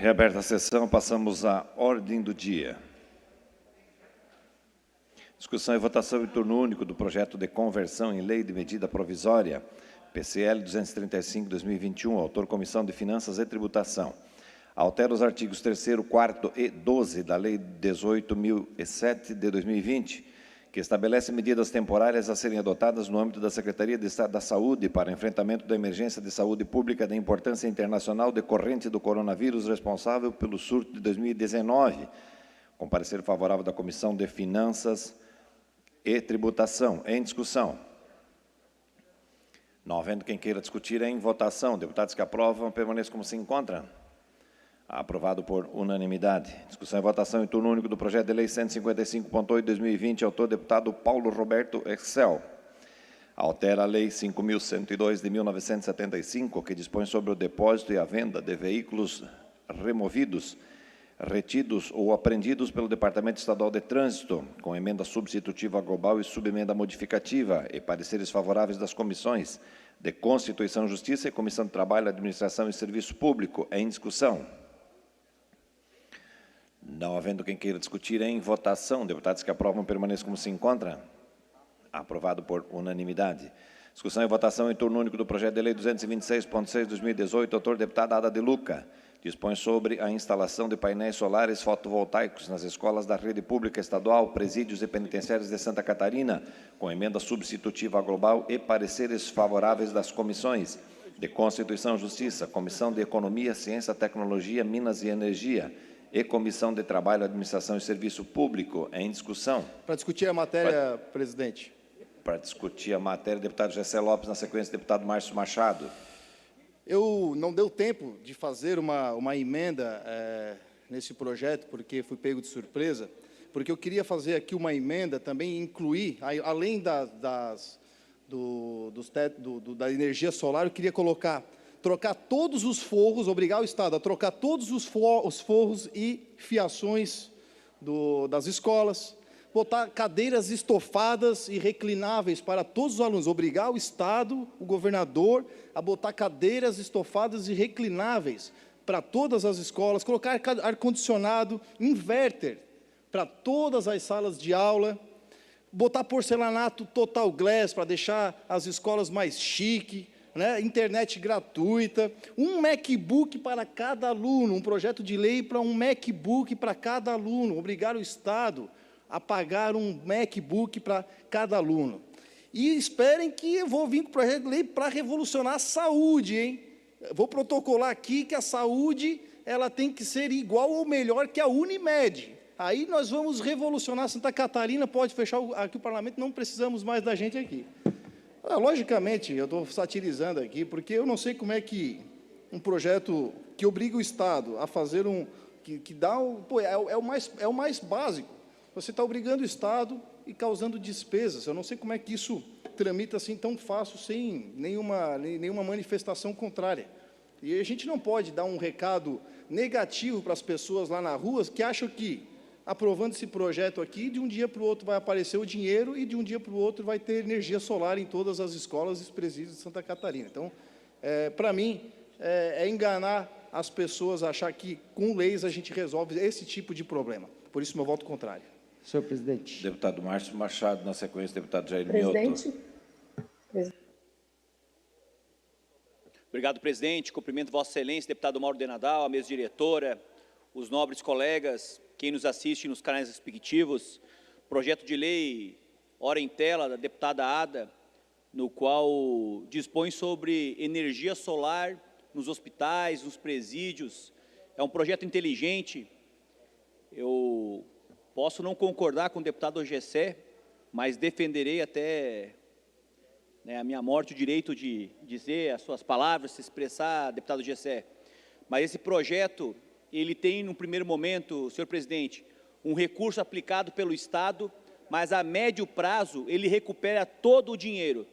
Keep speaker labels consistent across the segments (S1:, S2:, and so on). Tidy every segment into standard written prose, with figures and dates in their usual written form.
S1: Reaberta a sessão, passamos à ordem do dia. Discussão e votação em turno único do projeto de conversão em lei de medida provisória, PCL 235/2021, autor Comissão de Finanças e Tributação. Altera os artigos 3º, 4º e 12 da Lei 18.007 de 2020, que estabelece medidas temporárias a serem adotadas no âmbito da Secretaria de Estado da Saúde para enfrentamento da emergência de saúde pública de importância internacional decorrente do coronavírus responsável pelo surto de 2019, com parecer favorável da Comissão de Finanças e Tributação. Em discussão. Não havendo quem queira discutir, em votação. Deputados que aprovam, permaneçam como se encontram. Aprovado por unanimidade. Discussão e votação em turno único do projeto de lei 155.8/2020, autor deputado Paulo Roberto Excel. Altera a lei 5.102 de 1975, que dispõe sobre o depósito e a venda de veículos removidos, retidos ou apreendidos pelo Departamento Estadual de Trânsito, com emenda substitutiva global e subemenda modificativa, e pareceres favoráveis das comissões de Constituição e Justiça e Comissão de Trabalho, Administração e Serviço Público. Em discussão. Não havendo quem queira discutir, em votação. Deputados que aprovam, permaneçam como se encontram. Aprovado por unanimidade. Discussão e votação em turno único do projeto de lei 226.6/2018, autor deputada Ada de Luca. Dispõe sobre a instalação de painéis solares fotovoltaicos nas escolas da rede pública estadual, presídios e penitenciários de Santa Catarina, com emenda substitutiva global e pareceres favoráveis das comissões de Constituição e Justiça, Comissão de Economia, Ciência, Tecnologia, Minas e Energia, e Comissão de Trabalho, Administração e Serviço Público. Em discussão.
S2: Para discutir a matéria, presidente.
S1: Para discutir a matéria, deputado Gessé Lopes, na sequência, deputado Márcio Machado.
S2: Eu não deu tempo de fazer uma emenda nesse projeto, porque fui pego de surpresa, porque eu queria fazer aqui uma emenda, também incluir, além da energia solar, eu queria trocar todos os forros, obrigar o Estado a trocar todos os forros e fiações das escolas, botar cadeiras estofadas e reclináveis para todos os alunos, obrigar o Estado, o governador, a botar cadeiras estofadas e reclináveis para todas as escolas, colocar ar-condicionado, inverter para todas as salas de aula, botar porcelanato total glass para deixar as escolas mais chique, né? Internet gratuita, um MacBook para cada aluno, um projeto de lei para um MacBook para cada aluno, obrigar o Estado a pagar um MacBook para cada aluno. E esperem que eu vou vir com o projeto de lei para revolucionar a saúde, hein? Vou protocolar aqui que a saúde ela tem que ser igual ou melhor que a Unimed. Aí nós vamos revolucionar Santa Catarina, pode fechar aqui o parlamento, não precisamos mais da gente aqui. Logicamente, eu estou satirizando aqui, porque eu não sei como é que um projeto que obriga o Estado a fazer que dá é o mais básico. Você está obrigando o Estado e causando despesas. Eu não sei como é que isso tramita assim tão fácil, sem nenhuma manifestação contrária. E a gente não pode dar um recado negativo para as pessoas lá na rua que acham que, aprovando esse projeto aqui, de um dia para o outro vai aparecer o dinheiro e de um dia para o outro vai ter energia solar em todas as escolas e os presídios de Santa Catarina. Então, para mim, é enganar as pessoas, achar que com leis a gente resolve esse tipo de problema. Por isso, meu voto contrário.
S3: Senhor presidente.
S1: Deputado Márcio Machado, na sequência, deputado Jair Mioto.
S4: Obrigado, presidente. Cumprimento Vossa Excelência, deputado Mauro de Nadal, a mesa diretora, os nobres colegas, quem nos assiste nos canais respectivos. Projeto de lei, ora em tela, da deputada Ada, no qual dispõe sobre energia solar nos hospitais, nos presídios. É um projeto inteligente. Eu posso não concordar com o deputado Gessé, mas defenderei até a minha morte o direito de dizer as suas palavras, se expressar, deputado Gessé. Mas esse projeto, ele tem, num primeiro momento, senhor presidente, um recurso aplicado pelo Estado, mas a médio prazo ele recupera todo o dinheiro.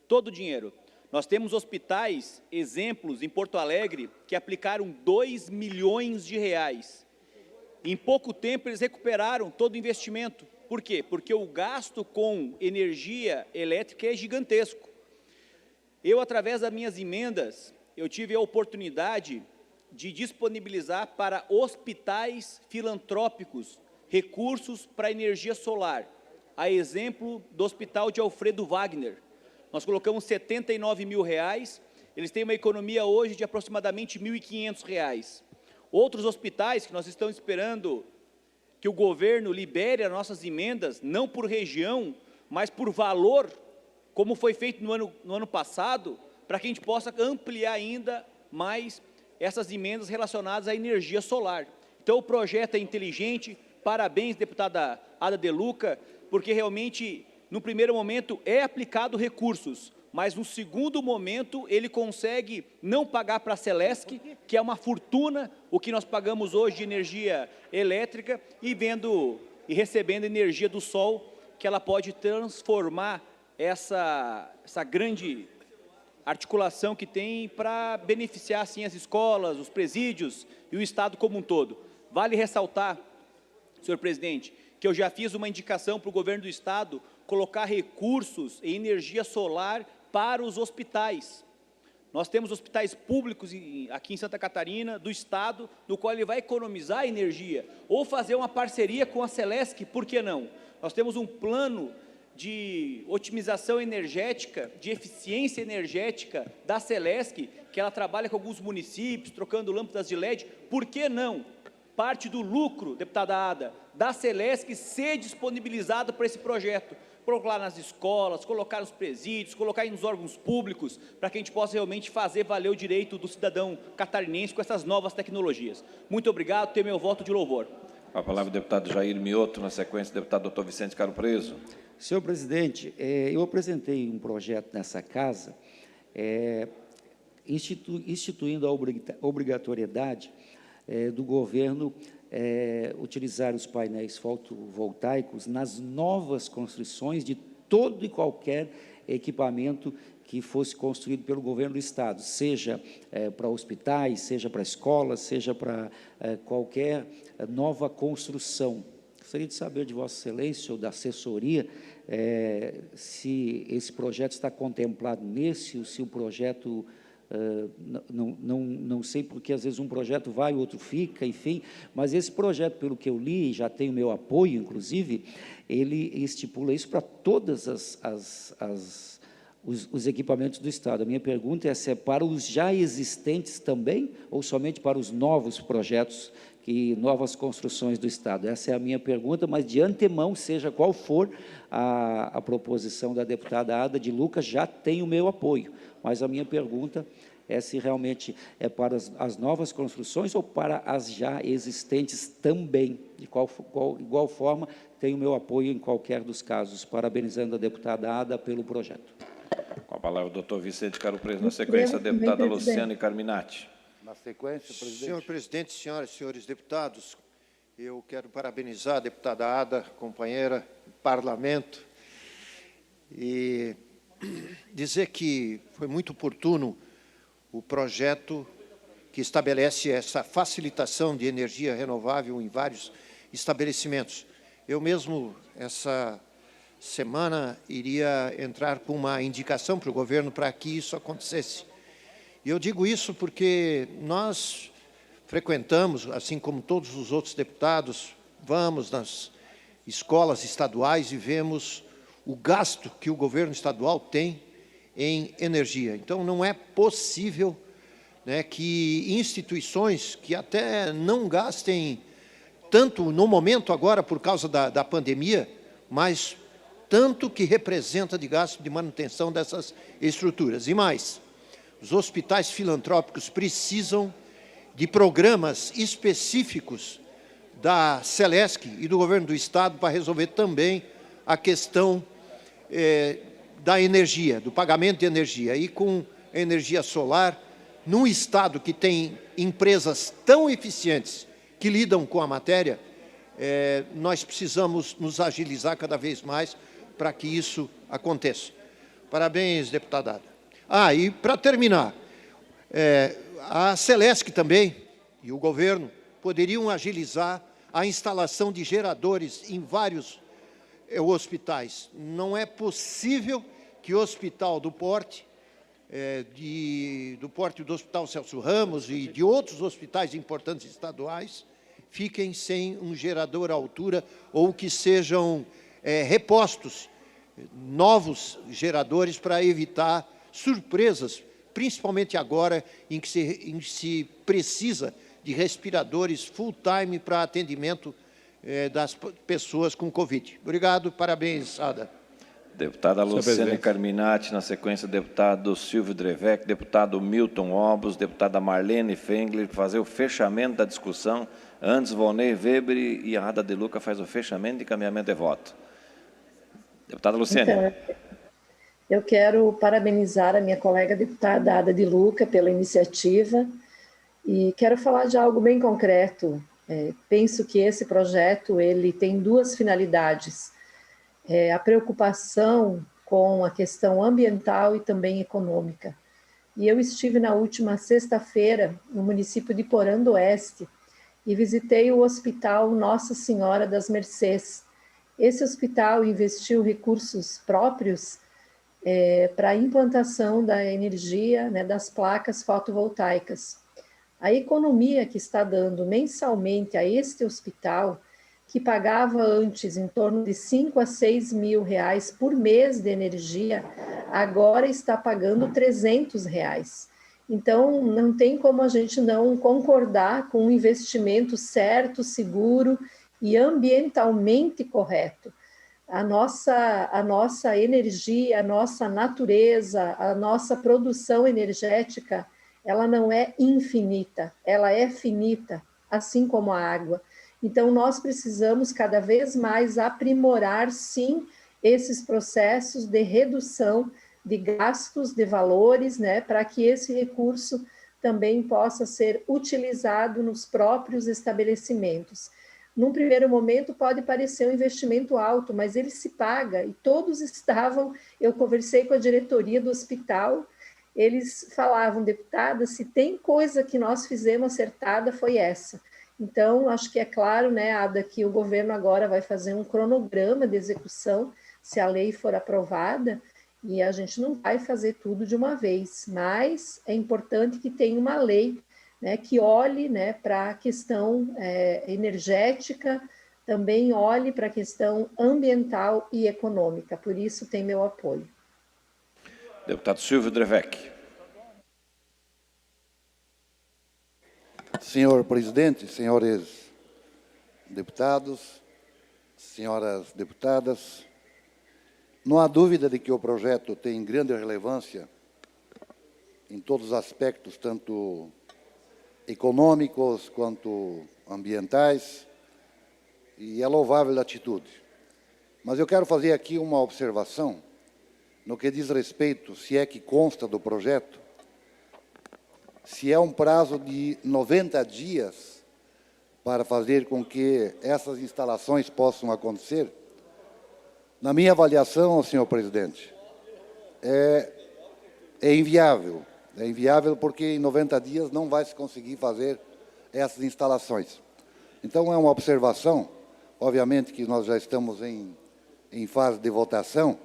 S4: Todo o dinheiro. Nós temos hospitais, exemplos, em Porto Alegre, que aplicaram 2 milhões de reais. Em pouco tempo, eles recuperaram todo o investimento. Por quê? Porque o gasto com energia elétrica é gigantesco. Eu, através das minhas emendas, eu tive a oportunidade de disponibilizar para hospitais filantrópicos recursos para energia solar, a exemplo do Hospital de Alfredo Wagner. Nós colocamos R$ 79 mil, eles têm uma economia hoje de aproximadamente R$ 1.500. Outros hospitais que nós estamos esperando que o governo libere as nossas emendas, não por região, mas por valor, como foi feito no ano passado, para que a gente possa ampliar ainda mais essas emendas relacionadas à energia solar. Então, o projeto é inteligente, parabéns, deputada Ada De Luca, porque realmente, no primeiro momento, é aplicado recursos, mas no segundo momento, ele consegue não pagar para a Celesc, que é uma fortuna, o que nós pagamos hoje de energia elétrica, e recebendo energia do sol, que ela pode transformar essa grande articulação que tem para beneficiar, assim, as escolas, os presídios e o Estado como um todo. Vale ressaltar, senhor presidente, que eu já fiz uma indicação para o governo do Estado colocar recursos em energia solar para os hospitais. Nós temos hospitais públicos aqui em Santa Catarina, do Estado, no qual ele vai economizar energia, ou fazer uma parceria com a Celesc, por que não? Nós temos um plano de otimização energética, de eficiência energética da Celesc, que ela trabalha com alguns municípios, trocando lâmpadas de LED, por que não? Parte do lucro, deputada Ada, da Celesc ser disponibilizado para esse projeto, colocar nas escolas, colocar nos presídios, colocar nos órgãos públicos, para que a gente possa realmente fazer valer o direito do cidadão catarinense com essas novas tecnologias. Muito obrigado, tenho meu voto de louvor.
S1: A palavra o deputado Jair Mioto, na sequência, o deputado Dr. Vicente Caro Preso.
S3: Senhor presidente, eu apresentei um projeto nessa casa, instituindo a obrigatoriedade do governo utilizar os painéis fotovoltaicos nas novas construções de todo e qualquer equipamento que fosse construído pelo governo do Estado, seja para hospitais, seja para escolas, seja para qualquer nova construção. Gostaria de saber de Vossa Excelência ou da assessoria se esse projeto está contemplado nesse, ou se o projeto... não sei, porque às vezes um projeto vai, o outro fica, enfim, mas esse projeto, pelo que eu li, já tem o meu apoio, inclusive, ele estipula isso para todas os equipamentos do Estado. A minha pergunta é se é para os já existentes também, ou somente para os novos projetos, novas construções do Estado. Essa é a minha pergunta, mas de antemão, seja qual for a proposição da deputada Ada De Luca, já tem o meu apoio. Mas a minha pergunta é se realmente é para as novas construções ou para as já existentes também. De igual forma, tem o meu apoio em qualquer dos casos. Parabenizando a deputada Ada pelo projeto.
S1: Com a palavra o doutor Vicente Caro Preso. Na sequência, a deputada Luciane Carminati.
S5: Na sequência, presidente.
S6: Senhor presidente, senhoras e senhores deputados, eu quero parabenizar a deputada Ada, companheira do parlamento, e dizer que foi muito oportuno o projeto que estabelece essa facilitação de energia renovável em vários estabelecimentos. Eu mesmo, essa semana, iria entrar com uma indicação para o governo para que isso acontecesse. E eu digo isso porque nós frequentamos, assim como todos os outros deputados, vamos nas escolas estaduais e vemos o gasto que o governo estadual tem em energia. Então, não é possível, né, que instituições que até não gastem tanto no momento agora por causa da pandemia, mas tanto que representa de gasto de manutenção dessas estruturas. E mais, os hospitais filantrópicos precisam de programas específicos da Celesc e do governo do Estado para resolver também a questão da energia, do pagamento de energia. E com energia solar, num Estado que tem empresas tão eficientes que lidam com a matéria, nós precisamos nos agilizar cada vez mais para que isso aconteça. Parabéns, deputada Ada. E para terminar, a Celesc também e o governo poderiam agilizar a instalação de geradores em vários hospitais. Não é possível que o hospital do porte do porte do Hospital Celso Ramos e de outros hospitais importantes estaduais fiquem sem um gerador à altura ou que sejam repostos novos geradores para evitar surpresas, principalmente agora em que se precisa de respiradores full-time para atendimento das pessoas com Covid. Obrigado, parabéns, Ada.
S1: Deputada Luciane Carminati, na sequência, deputado Silvio Drevec, deputado Milton Obos, deputada Marlene Fengler, fazer o fechamento da discussão. Antes, Volney Weber e a Ada de Luca faz o fechamento e encaminhamento de voto. Deputada Luciane.
S5: Então, eu quero parabenizar a minha colega deputada Ada de Luca pela iniciativa e quero falar de algo bem concreto. Penso que esse projeto ele tem duas finalidades. A preocupação com a questão ambiental e também econômica. E eu estive na última sexta-feira no município de Porã do Oeste e visitei o Hospital Nossa Senhora das Mercês. Esse hospital investiu recursos próprios para a implantação da energia, né, das placas fotovoltaicas. A economia que está dando mensalmente a este hospital, que pagava antes em torno de 5 a 6 mil reais por mês de energia, agora está pagando 300 reais. Então, não tem como a gente não concordar com um investimento certo, seguro e ambientalmente correto. A nossa energia, a nossa natureza, a nossa produção energética, ela não é infinita, ela é finita, assim como a água. Então, nós precisamos cada vez mais aprimorar, sim, esses processos de redução de gastos, de valores, né, para que esse recurso também possa ser utilizado nos próprios estabelecimentos. Num primeiro momento pode parecer um investimento alto, mas ele se paga, e todos estavam, eu conversei com a diretoria do hospital, eles falavam, deputada, se tem coisa que nós fizemos acertada foi essa. Então, acho que é claro, né, Ada, que o governo agora vai fazer um cronograma de execução, se a lei for aprovada, e a gente não vai fazer tudo de uma vez, mas é importante que tenha uma lei, né, que olhe, né, para a questão energética, também olhe para a questão ambiental e econômica, por isso tem meu apoio.
S1: Deputado Silvio Drevec.
S7: Senhor presidente, senhores deputados, senhoras deputadas, não há dúvida de que o projeto tem grande relevância em todos os aspectos, tanto econômicos quanto ambientais, e é louvável a atitude. Mas eu quero fazer aqui uma observação no que diz respeito, se é que consta do projeto, se é um prazo de 90 dias para fazer com que essas instalações possam acontecer. Na minha avaliação, senhor presidente, é inviável. É inviável porque em 90 dias não vai se conseguir fazer essas instalações. Então, é uma observação, obviamente que nós já estamos em fase de votação,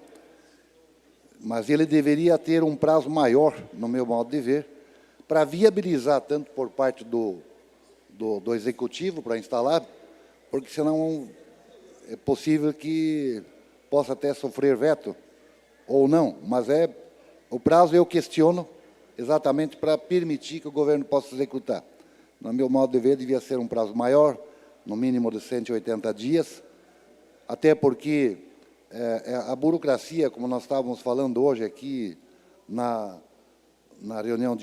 S7: mas ele deveria ter um prazo maior, no meu modo de ver, para viabilizar tanto por parte do Executivo para instalar, porque senão é possível que possa até sofrer veto, ou não, mas o prazo eu questiono exatamente para permitir que o governo possa executar. No meu modo de ver, devia ser um prazo maior, no mínimo de 180 dias, até porque a burocracia, como nós estávamos falando hoje aqui na reunião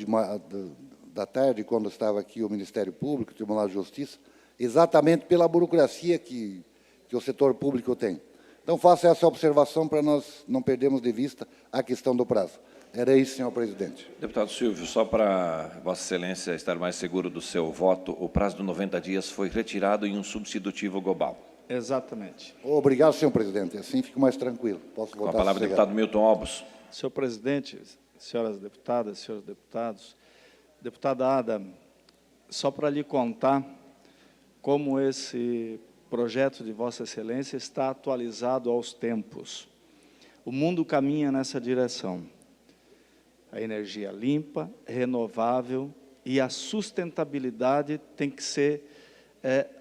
S7: da tarde, quando estava aqui o Ministério Público, o Tribunal de Justiça, exatamente pela burocracia que o setor público tem. Então, faço essa observação para nós não perdermos de vista a questão do prazo. Era isso, senhor presidente.
S1: Deputado Silvio, só para Vossa Excelência estar mais seguro do seu voto, o prazo de 90 dias foi retirado em um substitutivo global.
S2: Exatamente.
S7: Obrigado, senhor presidente. Assim fico mais tranquilo. Posso votar.
S1: Com a palavra, deputado Milton Obos.
S2: Senhor presidente, senhoras deputadas, senhores deputados, deputada Ada, só para lhe contar como esse projeto de Vossa Excelência está atualizado aos tempos. O mundo caminha nessa direção. A energia limpa, renovável e a sustentabilidade tem que ser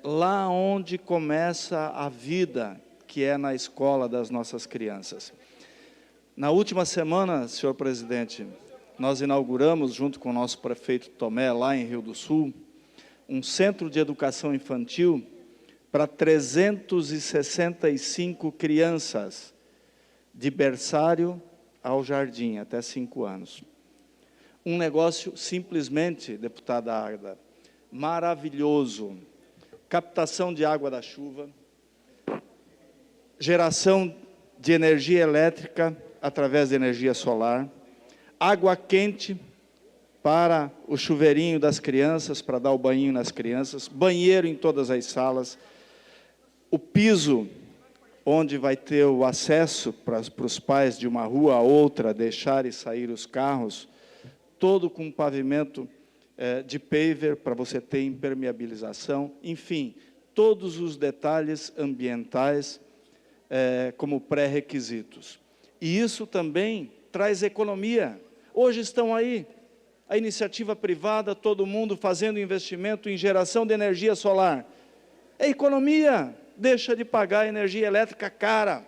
S2: lá onde começa a vida, que é na escola das nossas crianças. Na última semana, senhor presidente, nós inauguramos, junto com o nosso prefeito Tomé, lá em Rio do Sul, um centro de educação infantil para 365 crianças, de berçário ao jardim, até 5 anos. Um negócio simplesmente, deputada Ada, maravilhoso. Captação de água da chuva, geração de energia elétrica através de energia solar, água quente para o chuveirinho das crianças, para dar o banho nas crianças, banheiro em todas as salas, o piso onde vai ter o acesso para os pais de uma rua a outra, deixar e sair os carros, todo com pavimento de paver, para você ter impermeabilização, enfim, todos os detalhes ambientais como pré-requisitos. E isso também traz economia. Hoje estão aí a iniciativa privada, todo mundo fazendo investimento em geração de energia solar. É economia, deixa de pagar energia elétrica cara.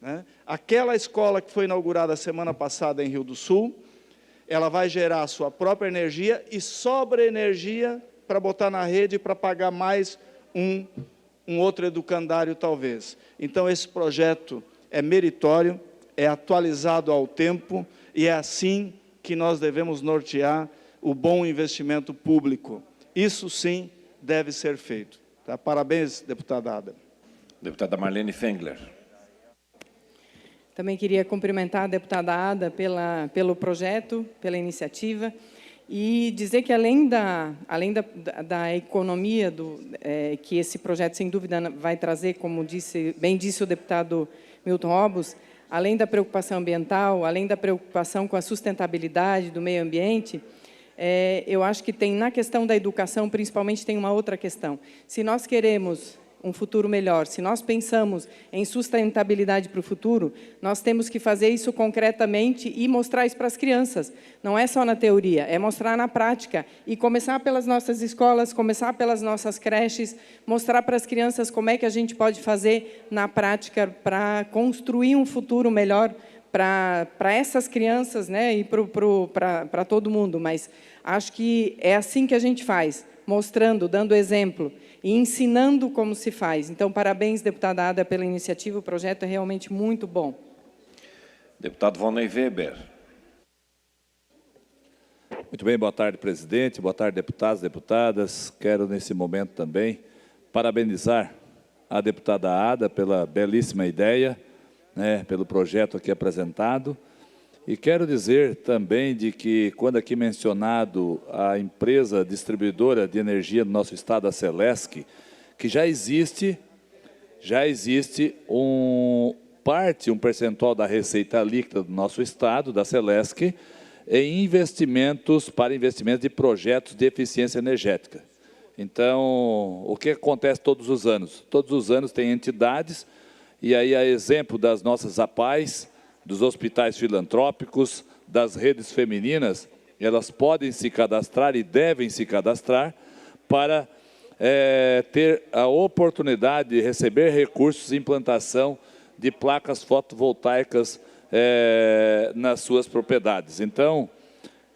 S2: Né? Aquela escola que foi inaugurada semana passada em Rio do Sul, ela vai gerar a sua própria energia e sobra energia para botar na rede para pagar mais um outro educandário, talvez. Então, esse projeto é meritório, é atualizado ao tempo e é assim que nós devemos nortear o bom investimento público. Isso, sim, deve ser feito. Tá? Parabéns, deputada Ada.
S1: Deputada Marlene Fengler.
S8: Também queria cumprimentar a deputada Ada pelo projeto, pela iniciativa, e dizer que, além da economia que esse projeto, sem dúvida, vai trazer, como bem disse o deputado Milton Robbos, além da preocupação ambiental, além da preocupação com a sustentabilidade do meio ambiente, eu acho que tem, na questão da educação, principalmente, tem uma outra questão. Se nós queremos um futuro melhor, se nós pensamos em sustentabilidade para o futuro, nós temos que fazer isso concretamente e mostrar isso para as crianças. Não é só na teoria, é mostrar na prática. E começar pelas nossas escolas, começar pelas nossas creches, mostrar para as crianças como é que a gente pode fazer na prática para construir um futuro melhor para essas crianças, né, e para todo mundo. Mas acho que é assim que a gente faz, mostrando, dando exemplo e ensinando como se faz. Então, parabéns, deputada Ada, pela iniciativa. O projeto é realmente muito bom.
S1: Deputado Volney Weber.
S9: Muito bem, boa tarde, presidente. Boa tarde, deputados e deputadas. Quero, nesse momento também, parabenizar a deputada Ada pela belíssima ideia, né, pelo projeto aqui apresentado. E quero dizer também de que, quando aqui mencionado a empresa distribuidora de energia do nosso estado, a Celesc, que já existe um percentual da receita líquida do nosso estado, da Celesc, em investimentos, para investimentos de projetos de eficiência energética. Então, o que acontece todos os anos? Todos os anos tem entidades, e aí, a exemplo das nossas APAES, dos hospitais filantrópicos, das redes femininas, elas podem se cadastrar e devem se cadastrar para ter a oportunidade de receber recursos de implantação de placas fotovoltaicas nas suas propriedades. Então,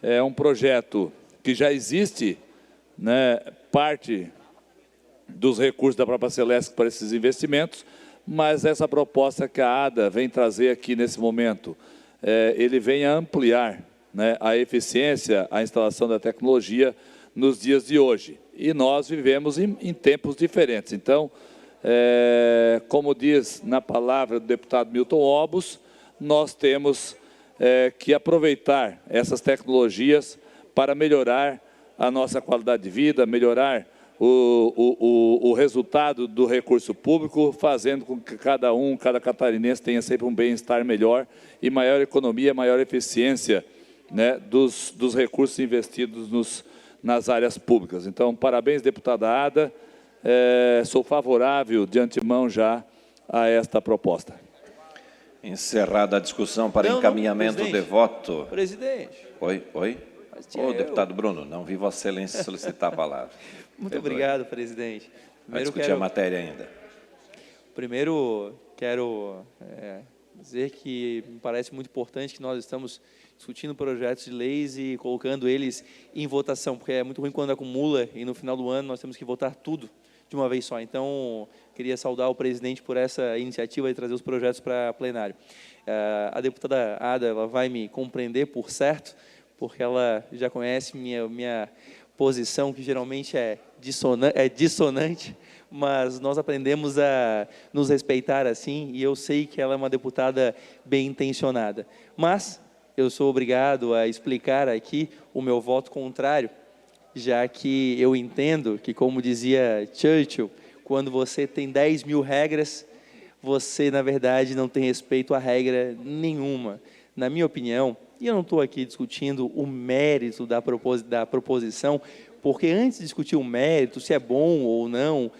S9: é um projeto que já existe, né, parte dos recursos da própria Celesc para esses investimentos, mas essa proposta que a ADA vem trazer aqui nesse momento, ele vem a ampliar, né, a eficiência, a instalação da tecnologia nos dias de hoje. E nós vivemos em tempos diferentes. Então, como diz na palavra do deputado Milton Robbos, nós temos que aproveitar essas tecnologias para melhorar a nossa qualidade de vida, melhorar o resultado do recurso público, fazendo com que cada catarinense tenha sempre um bem-estar melhor e maior economia, maior eficiência, né, dos recursos investidos nas áreas públicas. Então, parabéns, deputada Ada, sou favorável de antemão já a esta proposta.
S1: Encerrada a discussão para encaminhamento de voto.
S10: Presidente.
S1: Oi. Ô,
S10: eu.
S1: deputado Bruno, não vi Vossa Excelência solicitar a palavra.
S10: Muito obrigado, presidente.
S1: Vai discutir a matéria ainda.
S10: Primeiro, quero dizer que me parece muito importante que nós estamos discutindo projetos de leis e colocando eles em votação, porque é muito ruim quando acumula e no final do ano nós temos que votar tudo de uma vez só. Então, queria saudar o presidente por essa iniciativa de trazer os projetos para plenário. A deputada Ada, ela vai me compreender, por certo, porque ela já conhece minha posição, que geralmente é dissonante, mas nós aprendemos a nos respeitar assim, e eu sei que ela é uma deputada bem intencionada. Mas eu sou obrigado a explicar aqui o meu voto contrário, já que eu entendo que, como dizia Churchill, quando você tem 10 mil regras, você, na verdade, não tem respeito a regra nenhuma. Na minha opinião, e eu não estou aqui discutindo o mérito da proposição, porque antes de discutir o mérito, se é bom ou não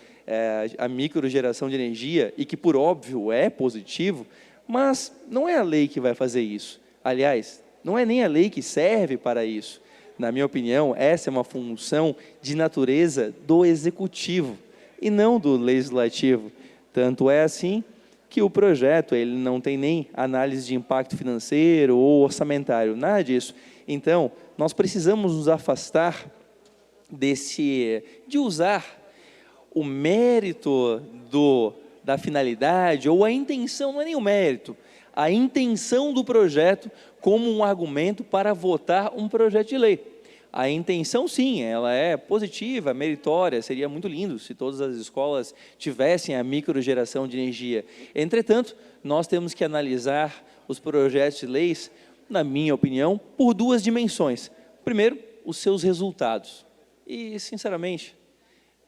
S10: a microgeração de energia, e que, por óbvio, é positivo, mas não é a lei que vai fazer isso. Aliás, não é nem a lei que serve para isso. Na minha opinião, essa é uma função de natureza do Executivo e não do Legislativo. Tanto é assim que o projeto ele não tem nem análise de impacto financeiro ou orçamentário, nada disso. Então, nós precisamos nos afastar de usar o mérito da finalidade ou a intenção, não é nem o mérito, a intenção do projeto como um argumento para votar um projeto de lei. A intenção, sim, ela é positiva, meritória, seria muito lindo se todas as escolas tivessem a microgeração de energia. Entretanto, nós temos que analisar os projetos de leis, na minha opinião, por duas dimensões. Primeiro, os seus resultados. E, sinceramente,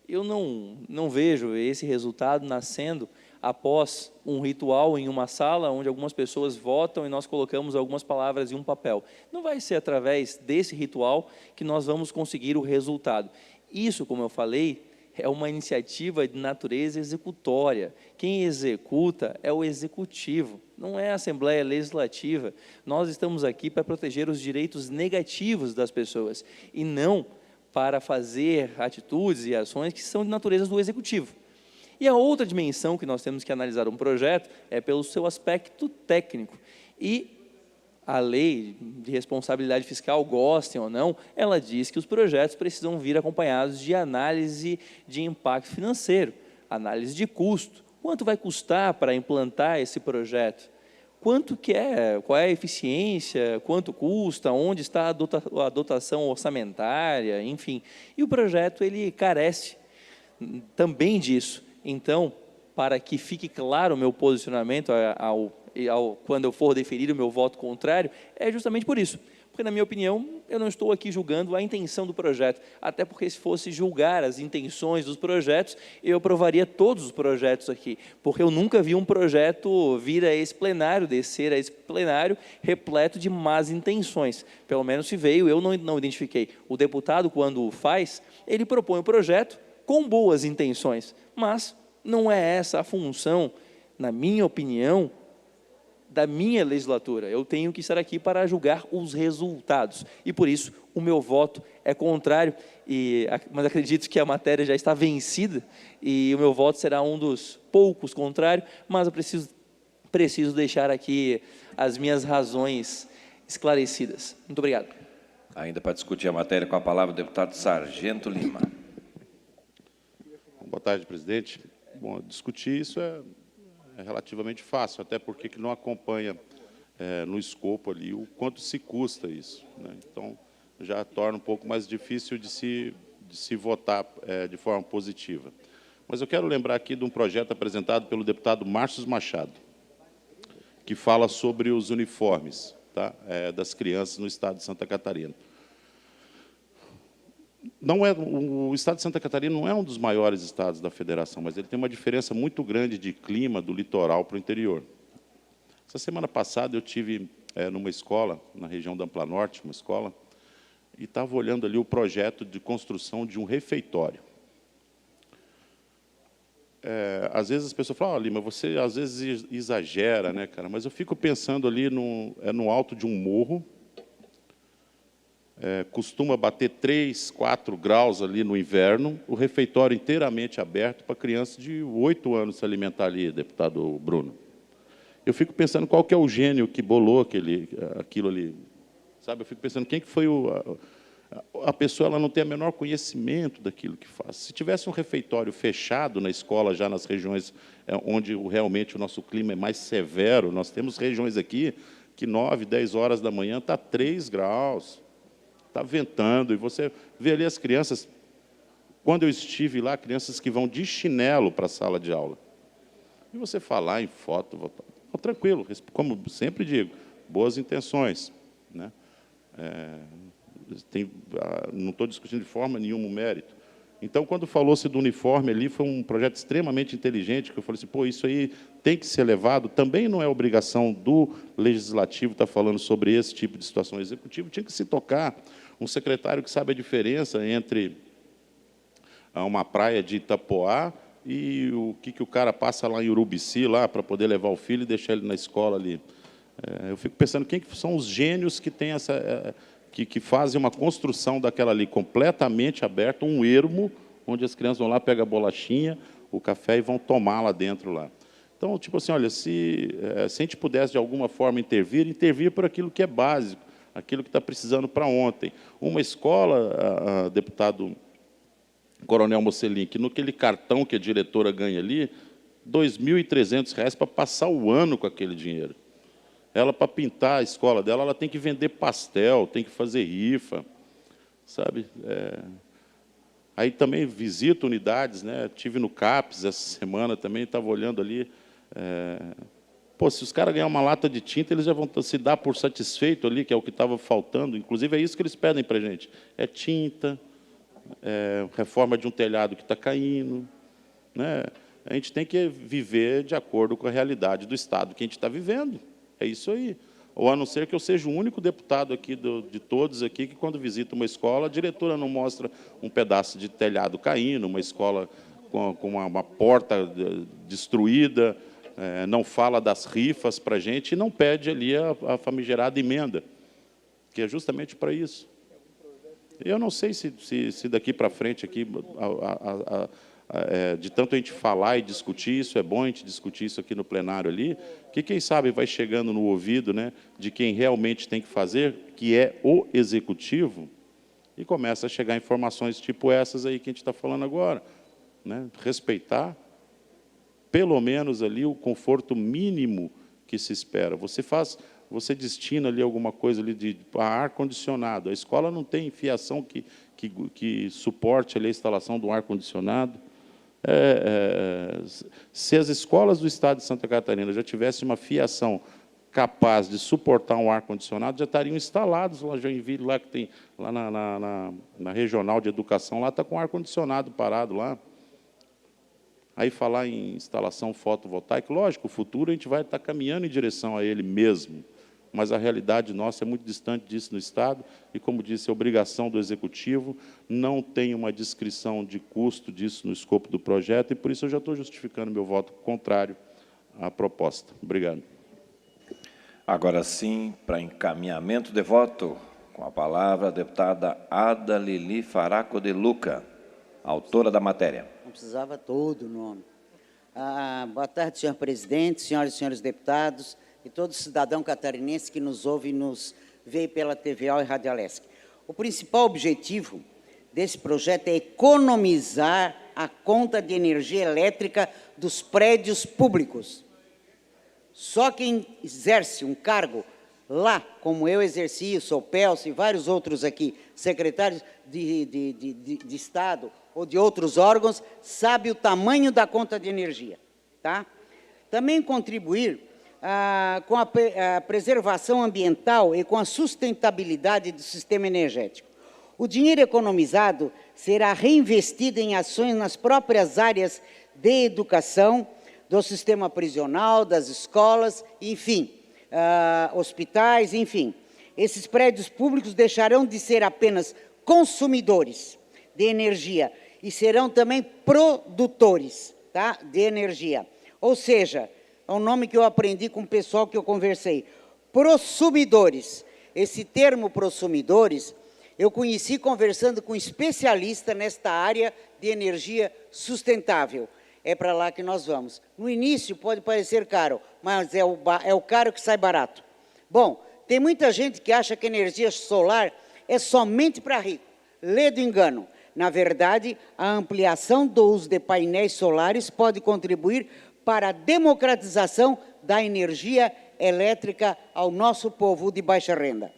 S10: eu não vejo esse resultado nascendo após um ritual em uma sala onde algumas pessoas votam e nós colocamos algumas palavras em um papel. Não vai ser através desse ritual que nós vamos conseguir o resultado. Isso, como eu falei, é uma iniciativa de natureza executória. Quem executa é o Executivo, não é a Assembleia Legislativa. Nós estamos aqui para proteger os direitos negativos das pessoas e não para fazer atitudes e ações que são de natureza do Executivo. E a outra dimensão que nós temos que analisar um projeto é pelo seu aspecto técnico. E a lei de responsabilidade fiscal, gostem ou não, ela diz que os projetos precisam vir acompanhados de análise de impacto financeiro, análise de custo. Quanto vai custar para implantar esse projeto? Quanto que é? Qual é a eficiência? Quanto custa? Onde está a dotação orçamentária? Enfim. E o projeto ele carece também disso. Então, para que fique claro o meu posicionamento quando eu for deferir o meu voto contrário, é justamente por isso. Porque, na minha opinião, eu não estou aqui julgando a intenção do projeto, até porque se fosse julgar as intenções dos projetos, eu aprovaria todos os projetos aqui, porque eu nunca vi um projeto vir a esse plenário, descer a esse plenário, repleto de más intenções. Pelo menos se veio, eu não identifiquei. O deputado, quando faz, ele propõe o projeto com boas intenções, mas não é essa a função, na minha opinião, da minha legislatura. Eu tenho que estar aqui para julgar os resultados. E, por isso, o meu voto é contrário, mas acredito que a matéria já está vencida, e o meu voto será um dos poucos contrários, mas eu preciso deixar aqui as minhas razões esclarecidas. Muito obrigado.
S1: Ainda para discutir a matéria, com a palavra o deputado Sargento Lima.
S11: Boa tarde, presidente. Bom, discutir isso é relativamente fácil, até porque que não acompanha no escopo ali o quanto se custa isso, né? Então, já torna um pouco mais difícil de se votar de forma positiva. Mas eu quero lembrar aqui de um projeto apresentado pelo deputado Márcio Machado, que fala sobre os uniformes, tá, das crianças no estado de Santa Catarina. O estado de Santa Catarina não é um dos maiores estados da federação, mas ele tem uma diferença muito grande de clima do litoral para o interior. Essa semana passada eu tive numa escola, na região da Ampla Norte, uma escola, e estava olhando ali o projeto de construção de um refeitório. às vezes as pessoas falam, Lima, você às vezes exagera, né, cara? Mas eu fico pensando ali no alto de um morro, costuma bater 3, 4 graus ali no inverno, o refeitório inteiramente aberto para crianças de 8 anos se alimentar ali, deputado Bruno. Eu fico pensando qual que é o gênio que bolou aquilo ali. Sabe? Eu fico pensando quem que foi a pessoa, ela não tem o menor conhecimento daquilo que faz. Se tivesse um refeitório fechado na escola, já nas regiões onde realmente o nosso clima é mais severo, nós temos regiões aqui que 9, 10 horas da manhã está 3 graus, está ventando, e você vê ali as crianças, quando eu estive lá, crianças que vão de chinelo para a sala de aula. E você falar em foto, tranquilo, como sempre digo, boas intenções, né? Não estou discutindo de forma nenhuma o mérito. Então, quando falou-se do uniforme ali, foi um projeto extremamente inteligente, que eu falei assim, pô, isso aí tem que ser levado, também não é obrigação do Legislativo estar falando sobre esse tipo de situação. O Executivo tinha que se tocar, um secretário que sabe a diferença entre uma praia de Itapoá e o que o cara passa lá em Urubici, lá para poder levar o filho e deixar ele na escola ali. Eu fico pensando quem que são os gênios que têm que fazem uma construção daquela ali completamente aberta, um ermo, onde as crianças vão lá, pegam a bolachinha, o café e vão tomar lá dentro. Lá. Então, tipo assim, olha, se a gente pudesse, de alguma forma, intervir por aquilo que é básico, aquilo que está precisando para ontem. Uma escola, deputado Coronel Mocelin, que naquele cartão que a diretora ganha ali, R$ 2.300 para passar o ano com aquele dinheiro. Ela, para pintar a escola dela, ela tem que vender pastel, tem que fazer rifa, sabe? Aí também visito unidades, né? Tive no CAPES essa semana também, estava olhando ali. Pô, se os caras ganharem uma lata de tinta, eles já vão se dar por satisfeito ali, que é o que estava faltando. Inclusive, é isso que eles pedem para a gente. É tinta, reforma de um telhado que está caindo, né? A gente tem que viver de acordo com a realidade do Estado que a gente está vivendo. É isso aí. Ou a não ser que eu seja o único deputado aqui de todos aqui que, quando visita uma escola, a diretora não mostra um pedaço de telhado caindo, uma escola com uma porta destruída, não fala das rifas para a gente e não pede ali a famigerada emenda, que é justamente para isso. Eu não sei se daqui para frente, aqui, de tanto a gente falar e discutir isso, é bom a gente discutir isso aqui no plenário ali, que quem sabe vai chegando no ouvido, né, de quem realmente tem que fazer, que é o Executivo, e começa a chegar informações tipo essas aí que a gente está falando agora, né? Respeitar, pelo menos ali, o conforto mínimo que se espera. Você destina ali alguma coisa ali para ar-condicionado. A escola não tem fiação que suporte ali a instalação do ar-condicionado. Se as escolas do Estado de Santa Catarina já tivessem uma fiação capaz de suportar um ar-condicionado, já estariam instalados lá, Joinville, lá que tem lá na Regional de Educação, lá está com ar-condicionado parado lá. Aí falar em instalação fotovoltaica, lógico, o futuro a gente vai estar caminhando em direção a ele mesmo, mas a realidade nossa é muito distante disso no Estado, e, como disse, a obrigação do Executivo não tem uma descrição de custo disso no escopo do projeto, e por isso eu já estou justificando meu voto contrário à proposta. Obrigado.
S1: Agora sim, para encaminhamento de voto, com a palavra a deputada Ada Lili Faraco de Luca, autora da matéria.
S12: Não precisava todo o nome. Boa tarde, senhor presidente, senhoras e senhores deputados, e todo cidadão catarinense que nos ouve e nos vê pela TVO e Rádio Alesc. O principal objetivo desse projeto é economizar a conta de energia elétrica dos prédios públicos. Só quem exerce um cargo lá, como eu exerci, sou Pelso e vários outros aqui, secretários de Estado ou de outros órgãos, sabe o tamanho da conta de energia. Tá? Também contribuir com a preservação ambiental e com a sustentabilidade do sistema energético. O dinheiro economizado será reinvestido em ações nas próprias áreas de educação, do sistema prisional, das escolas, enfim, hospitais, enfim. Esses prédios públicos deixarão de ser apenas consumidores de energia e serão também produtores. tá? De energia. Ou seja, é um nome que eu aprendi com o pessoal que eu conversei. Prosumidores. Esse termo prosumidores, eu conheci conversando com especialista nesta área de energia sustentável. É para lá que nós vamos. No início pode parecer caro, mas é o caro que sai barato. Bom, tem muita gente que acha que energia solar é somente para rico. Lê do engano. Na verdade, a ampliação do uso de painéis solares pode contribuir para a democratização da energia elétrica ao nosso povo de baixa renda.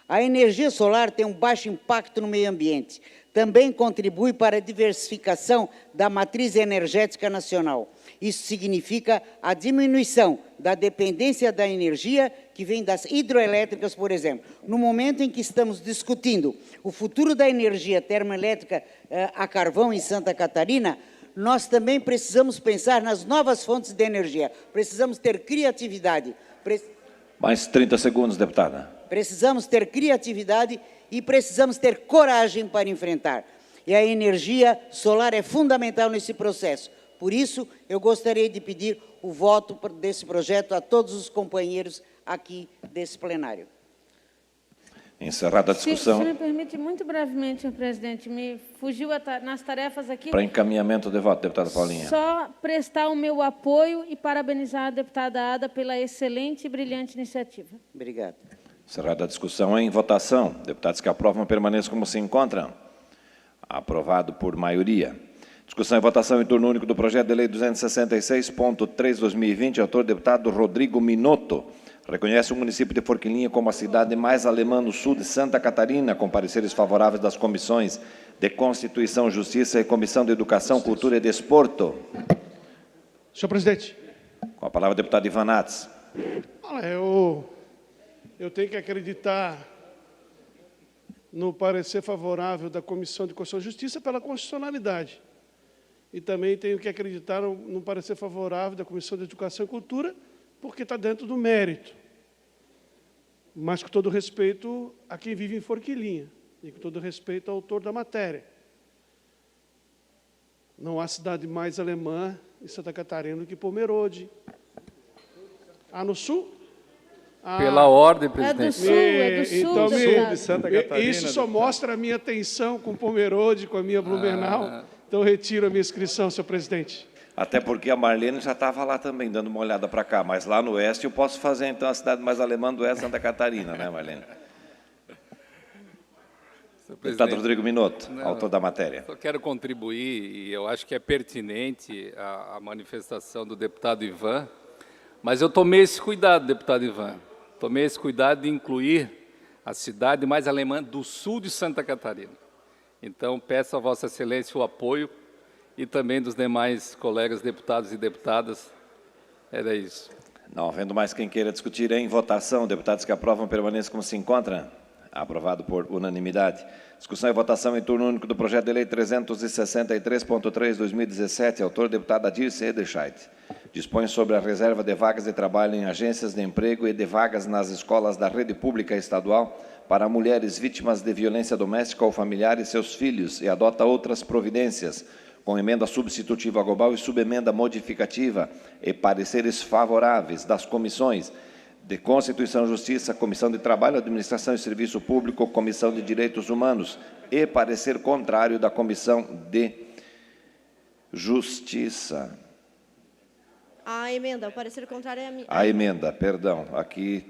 S12: A energia solar tem um baixo impacto no meio ambiente. Também contribui para a diversificação da matriz energética nacional. Isso significa a diminuição da dependência da energia que vem das hidroelétricas, por exemplo. No momento em que estamos discutindo o futuro da energia termoelétrica a carvão em Santa Catarina, nós também precisamos pensar nas novas fontes de energia. Precisamos ter criatividade.
S1: Mais 30 segundos, deputada.
S12: Precisamos ter criatividade e precisamos ter coragem para enfrentar. E a energia solar é fundamental nesse processo. Por isso, eu gostaria de pedir o voto desse projeto a todos os companheiros aqui desse plenário.
S1: Encerrada a discussão.
S13: Se me permite, muito brevemente, senhor presidente, me fugiu nas tarefas aqui.
S1: Para encaminhamento de voto, deputada Paulinha.
S13: Só prestar o meu apoio e parabenizar a deputada Ada pela excelente e brilhante iniciativa.
S12: Obrigado.
S1: Encerrada a discussão, em votação. Deputados que aprovam permaneçam como se encontram. Aprovado por maioria. Discussão e votação em turno único do projeto de lei 266.3/2020, autor deputado Rodrigo Minotto. Reconhece o município de Forquilinha como a cidade mais alemã no sul de Santa Catarina, com pareceres favoráveis das comissões de Constituição, Justiça e Comissão de Educação, Cultura e Desporto.
S14: Senhor presidente.
S1: Com a palavra, deputado Ivan Nats.
S14: Olha, eu tenho que acreditar no parecer favorável da Comissão de Constituição e Justiça pela constitucionalidade. E também tenho que acreditar no parecer favorável da Comissão de Educação e Cultura, porque está dentro do mérito. Mas com todo respeito a quem vive em Forquilinha, e com todo respeito ao autor da matéria. Não há cidade mais alemã em Santa Catarina do que Pomerode. No sul?
S15: Pela ordem, presidente.
S13: É do sul,
S14: então,
S15: sul de Santa Catarina.
S14: Isso só mostra a minha tensão com Pomerode, com a minha Blumenau. Então, retiro a minha inscrição, senhor presidente.
S1: Até porque a Marlene já estava lá também, dando uma olhada para cá. Mas lá no oeste eu posso fazer, então, a cidade mais alemã do oeste, Santa Catarina, né, Marlene? Deputado Rodrigo Minotto, autor da matéria.
S15: Eu quero contribuir, e eu acho que é pertinente a manifestação do deputado Ivan, mas eu tomei esse cuidado, deputado Ivan. Tomei esse cuidado de incluir a cidade mais alemã do sul de Santa Catarina. Então, peço a Vossa Excelência o apoio e também dos demais colegas deputados e deputadas. Era isso.
S1: Não havendo mais quem queira discutir, em votação, deputados que aprovam permaneçam como se encontram. Aprovado por unanimidade. Discussão e votação em turno único do projeto de lei 363.3/2017, autor deputada Dirce Edelscheit. Dispõe sobre a reserva de vagas de trabalho em agências de emprego e de vagas nas escolas da rede pública estadual para mulheres vítimas de violência doméstica ou familiar e seus filhos e adota outras providências, com emenda substitutiva global e subemenda modificativa e pareceres favoráveis das comissões de Constituição e Justiça, Comissão de Trabalho, Administração e Serviço Público, Comissão de Direitos Humanos e parecer contrário da Comissão de Justiça.
S16: A emenda, o parecer contrário é a minha.
S1: A emenda, perdão, aqui,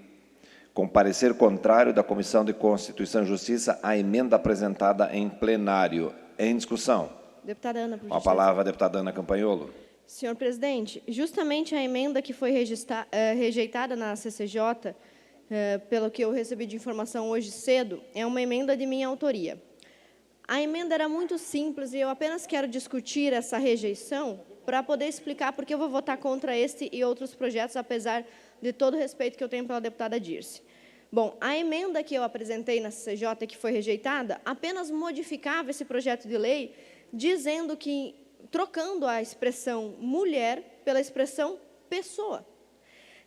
S1: com parecer contrário da Comissão de Constituição e Justiça, a emenda apresentada em plenário. Em discussão.
S16: Deputada Ana, por
S1: Com a palavra, a deputada Ana Campanholo.
S16: Senhor presidente, justamente a emenda que foi rejeitada na CCJ, pelo que eu recebi de informação hoje cedo, é uma emenda de minha autoria. A emenda era muito simples e eu apenas quero discutir essa rejeição para poder explicar por que eu vou votar contra este e outros projetos, apesar de todo o respeito que eu tenho pela deputada Dirce. Bom, a emenda que eu apresentei na CCJ, que foi rejeitada, apenas modificava esse projeto de lei, dizendo que, trocando a expressão mulher pela expressão pessoa.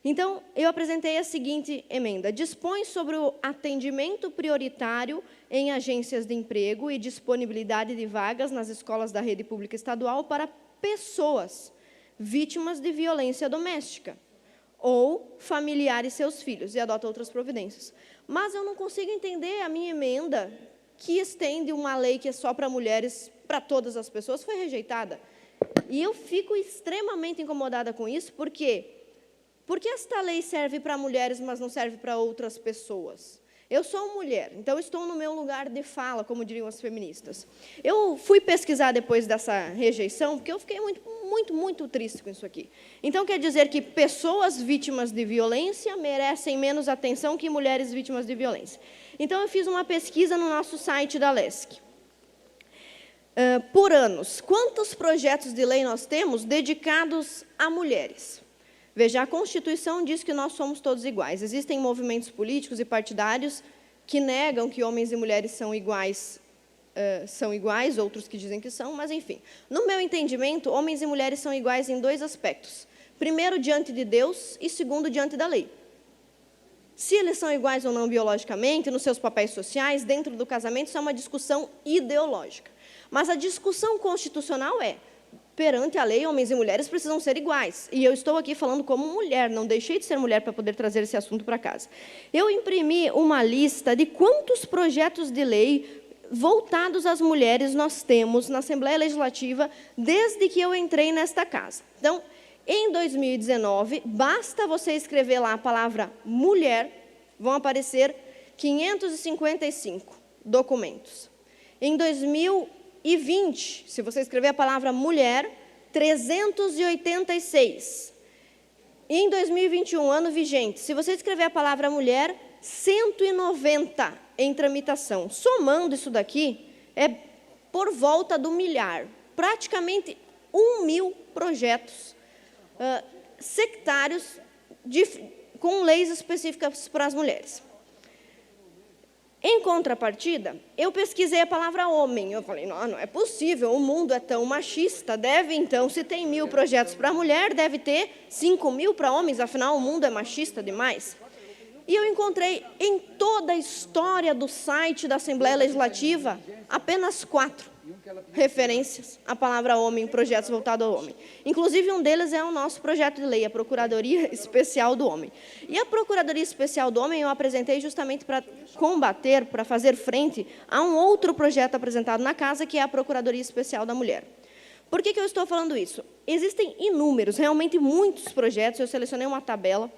S16: Então, eu apresentei a seguinte emenda. Dispõe sobre o atendimento prioritário em agências de emprego e disponibilidade de vagas nas escolas da rede pública estadual para pessoas vítimas de violência doméstica ou familiar e seus filhos, e adota outras providências. Mas eu não consigo entender a minha emenda, que estende uma lei que é só para mulheres, para todas as pessoas, foi rejeitada. E eu fico extremamente incomodada com isso, porque esta lei serve para mulheres, mas não serve para outras pessoas. Eu sou mulher, então estou no meu lugar de fala, como diriam as feministas. Eu fui pesquisar depois dessa rejeição, porque eu fiquei muito triste com isso aqui. Então, quer dizer que pessoas vítimas de violência merecem menos atenção que mulheres vítimas de violência. Então, eu fiz uma pesquisa no nosso site da LESC. Por anos, quantos projetos de lei nós temos dedicados a mulheres? Veja, a Constituição diz que nós somos todos iguais. Existem movimentos políticos e partidários que negam que homens e mulheres são iguais, outros que dizem que são, mas, enfim. No meu entendimento, homens e mulheres são iguais em dois aspectos. Primeiro, diante de Deus, e segundo, diante da lei. Se eles são iguais ou não biologicamente, nos seus papéis sociais, dentro do casamento, isso é uma discussão ideológica. Mas a discussão constitucional é: perante a lei, homens e mulheres precisam ser iguais. E eu estou aqui falando como mulher, não deixei de ser mulher para poder trazer esse assunto para casa. Eu imprimi uma lista de quantos projetos de lei voltados às mulheres nós temos na Assembleia Legislativa desde que eu entrei nesta casa. Então, em 2019, basta você escrever lá a palavra mulher, vão aparecer 555 documentos. Em 2020, se você escrever a palavra mulher, 386. E em 2021, ano vigente, se você escrever a palavra mulher, 190 em tramitação. Somando isso daqui, é por volta do milhar. Praticamente 1.000 projetos sectários com leis específicas para as mulheres. Em contrapartida, eu pesquisei a palavra homem. Eu falei, não é possível, o mundo é tão machista, deve então, se tem 1.000 projetos para mulher, deve ter 5.000 para homens, afinal o mundo é machista demais. E eu encontrei em toda a história do site da Assembleia Legislativa apenas 4 referências à palavra homem, projetos voltados ao homem. Inclusive, um deles é o nosso projeto de lei, a Procuradoria Especial do Homem. E a Procuradoria Especial do Homem eu apresentei justamente para combater, para fazer frente a um outro projeto apresentado na casa, que é a Procuradoria Especial da Mulher. Por que eu estou falando isso? Existem inúmeros, realmente muitos projetos, eu selecionei uma tabela,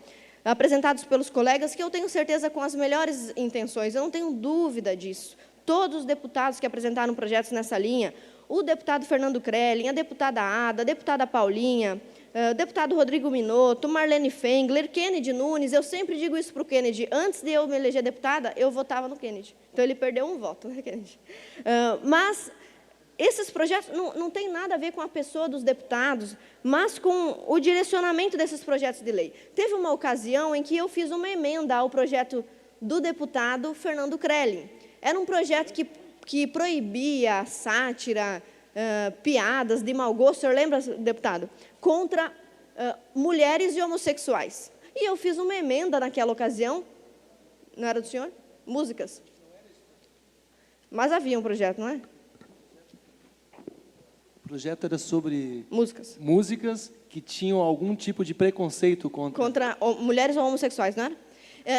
S16: apresentados pelos colegas, que eu tenho certeza com as melhores intenções, eu não tenho dúvida disso. Todos os deputados que apresentaram projetos nessa linha, o deputado Fernando Krelin, a deputada Ada, a deputada Paulinha, o deputado Rodrigo Minotto, Marlene Fengler, Kennedy Nunes, eu sempre digo isso para o Kennedy, antes de eu me eleger deputada, eu votava no Kennedy. Então, ele perdeu um voto, né, Kennedy? Mas esses projetos não têm nada a ver com a pessoa dos deputados, mas com o direcionamento desses projetos de lei. Teve uma ocasião em que eu fiz uma emenda ao projeto do deputado Fernando Krelin. Era um projeto que proibia sátira, piadas de mau gosto, o senhor lembra, deputado? Contra mulheres e homossexuais. E eu fiz uma emenda naquela ocasião, não era do senhor? Músicas. Mas havia um projeto, não é?
S17: O projeto era sobre
S16: músicas
S17: que tinham algum tipo de preconceito
S16: contra mulheres ou homossexuais, não era?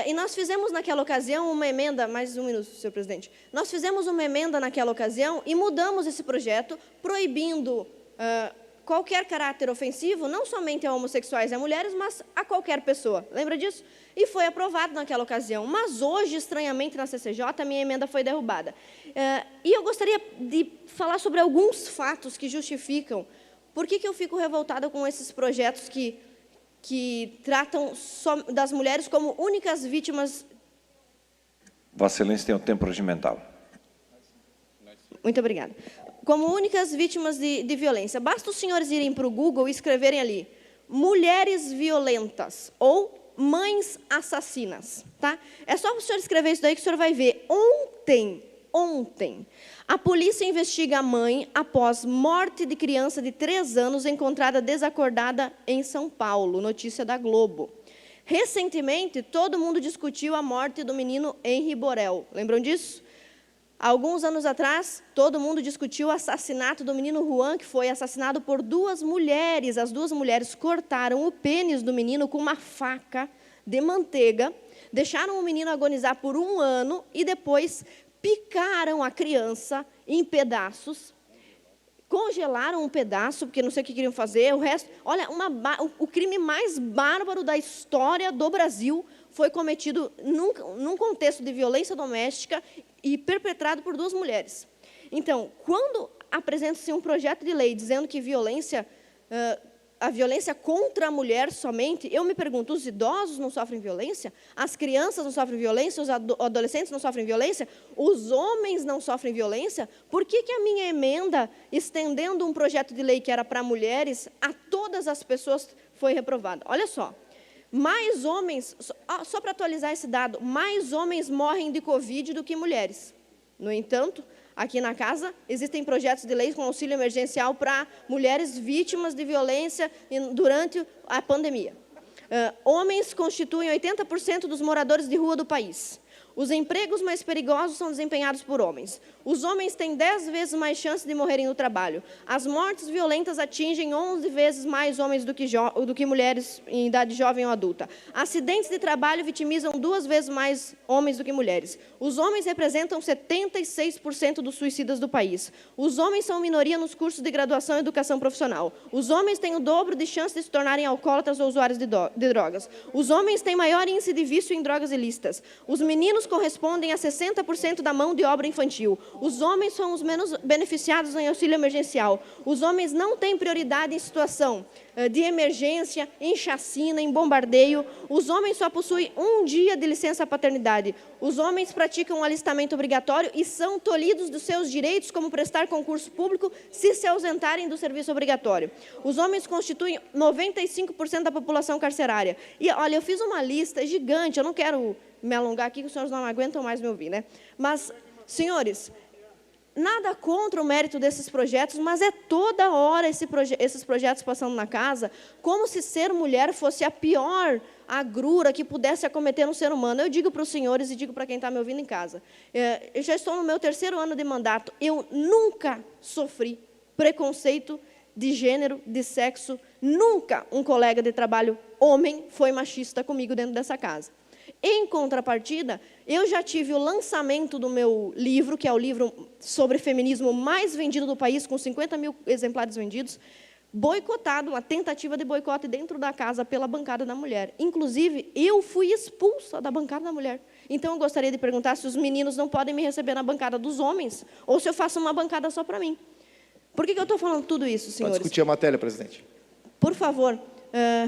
S16: E nós fizemos naquela ocasião uma emenda, mais um minuto, senhor presidente. Nós fizemos uma emenda naquela ocasião e mudamos esse projeto, proibindo qualquer caráter ofensivo, não somente a homossexuais e a mulheres, mas a qualquer pessoa. Lembra disso? E foi aprovado naquela ocasião. Mas hoje, estranhamente, na CCJ, a minha emenda foi derrubada. E eu gostaria de falar sobre alguns fatos que justificam por que eu fico revoltada com esses projetos que tratam das mulheres como únicas vítimas.
S1: Vossa Excelência tem o tempo regimental.
S16: Muito obrigada. Como únicas vítimas de violência. Basta os senhores irem para o Google e escreverem ali, mulheres violentas ou mães assassinas. Tá? É só o senhor escrever isso daí que o senhor vai ver. Ontem, a polícia investiga a mãe após morte de criança de 3 anos encontrada desacordada em São Paulo, notícia da Globo. Recentemente, todo mundo discutiu a morte do menino Henri Borel. Lembram disso? Há alguns anos atrás, todo mundo discutiu o assassinato do menino Juan, que foi assassinado por 2 mulheres. As 2 mulheres cortaram o pênis do menino com uma faca de manteiga, deixaram o menino agonizar por 1 ano e depois picaram a criança em pedaços, congelaram um pedaço, porque não sei o que queriam fazer, o resto... Olha, o crime mais bárbaro da história do Brasil foi cometido num contexto de violência doméstica e perpetrado por 2 mulheres. Então, quando apresenta-se um projeto de lei dizendo que a violência contra a mulher somente, eu me pergunto, os idosos não sofrem violência? As crianças não sofrem violência? Os adolescentes não sofrem violência? Os homens não sofrem violência? Por que a minha emenda, estendendo um projeto de lei que era para mulheres, a todas as pessoas foi reprovada? Olha só, mais homens, só para atualizar esse dado, mais homens morrem de Covid do que mulheres. No entanto, aqui na casa, existem projetos de lei com auxílio emergencial para mulheres vítimas de violência durante a pandemia. Homens constituem 80% dos moradores de rua do país. Os empregos mais perigosos são desempenhados por homens. Os homens têm 10 vezes mais chances de morrerem no trabalho. As mortes violentas atingem 11 vezes mais homens do que mulheres em idade jovem ou adulta. Acidentes de trabalho vitimizam 2 vezes mais homens do que mulheres. Os homens representam 76% dos suicidas do país. Os homens são minoria nos cursos de graduação e educação profissional. Os homens têm o dobro de chances de se tornarem alcoólatras ou usuários de drogas. Os homens têm maior índice de vício em drogas ilícitas. Os meninos correspondem a 60% da mão de obra infantil. Os homens são os menos beneficiados em auxílio emergencial. Os homens não têm prioridade em situação de emergência, em chacina, em bombardeio. Os homens só possuem 1 dia de licença paternidade. Os homens praticam um alistamento obrigatório e são tolhidos dos seus direitos, como prestar concurso público, se ausentarem do serviço obrigatório. Os homens constituem 95% da população carcerária. E, olha, eu fiz uma lista gigante, eu não quero me alongar aqui, que os senhores não aguentam mais me ouvir, né? Mas, senhores, nada contra o mérito desses projetos, mas é toda hora esses projetos passando na casa, como se ser mulher fosse a pior agrura que pudesse acometer um ser humano. Eu digo para os senhores e digo para quem está me ouvindo em casa, eu já estou no meu 3º ano de mandato, eu nunca sofri preconceito de gênero, de sexo, nunca um colega de trabalho homem foi machista comigo dentro dessa casa. Em contrapartida, eu já tive o lançamento do meu livro, que é o livro sobre feminismo mais vendido do país, com 50 mil exemplares vendidos, boicotado, uma tentativa de boicote dentro da casa pela bancada da mulher. Inclusive, eu fui expulsa da bancada da mulher. Então, eu gostaria de perguntar se os meninos não podem me receber na bancada dos homens, ou se eu faço uma bancada só para mim. Por que eu estou falando tudo isso, senhores?
S2: Para discutir a matéria, presidente.
S16: Por favor,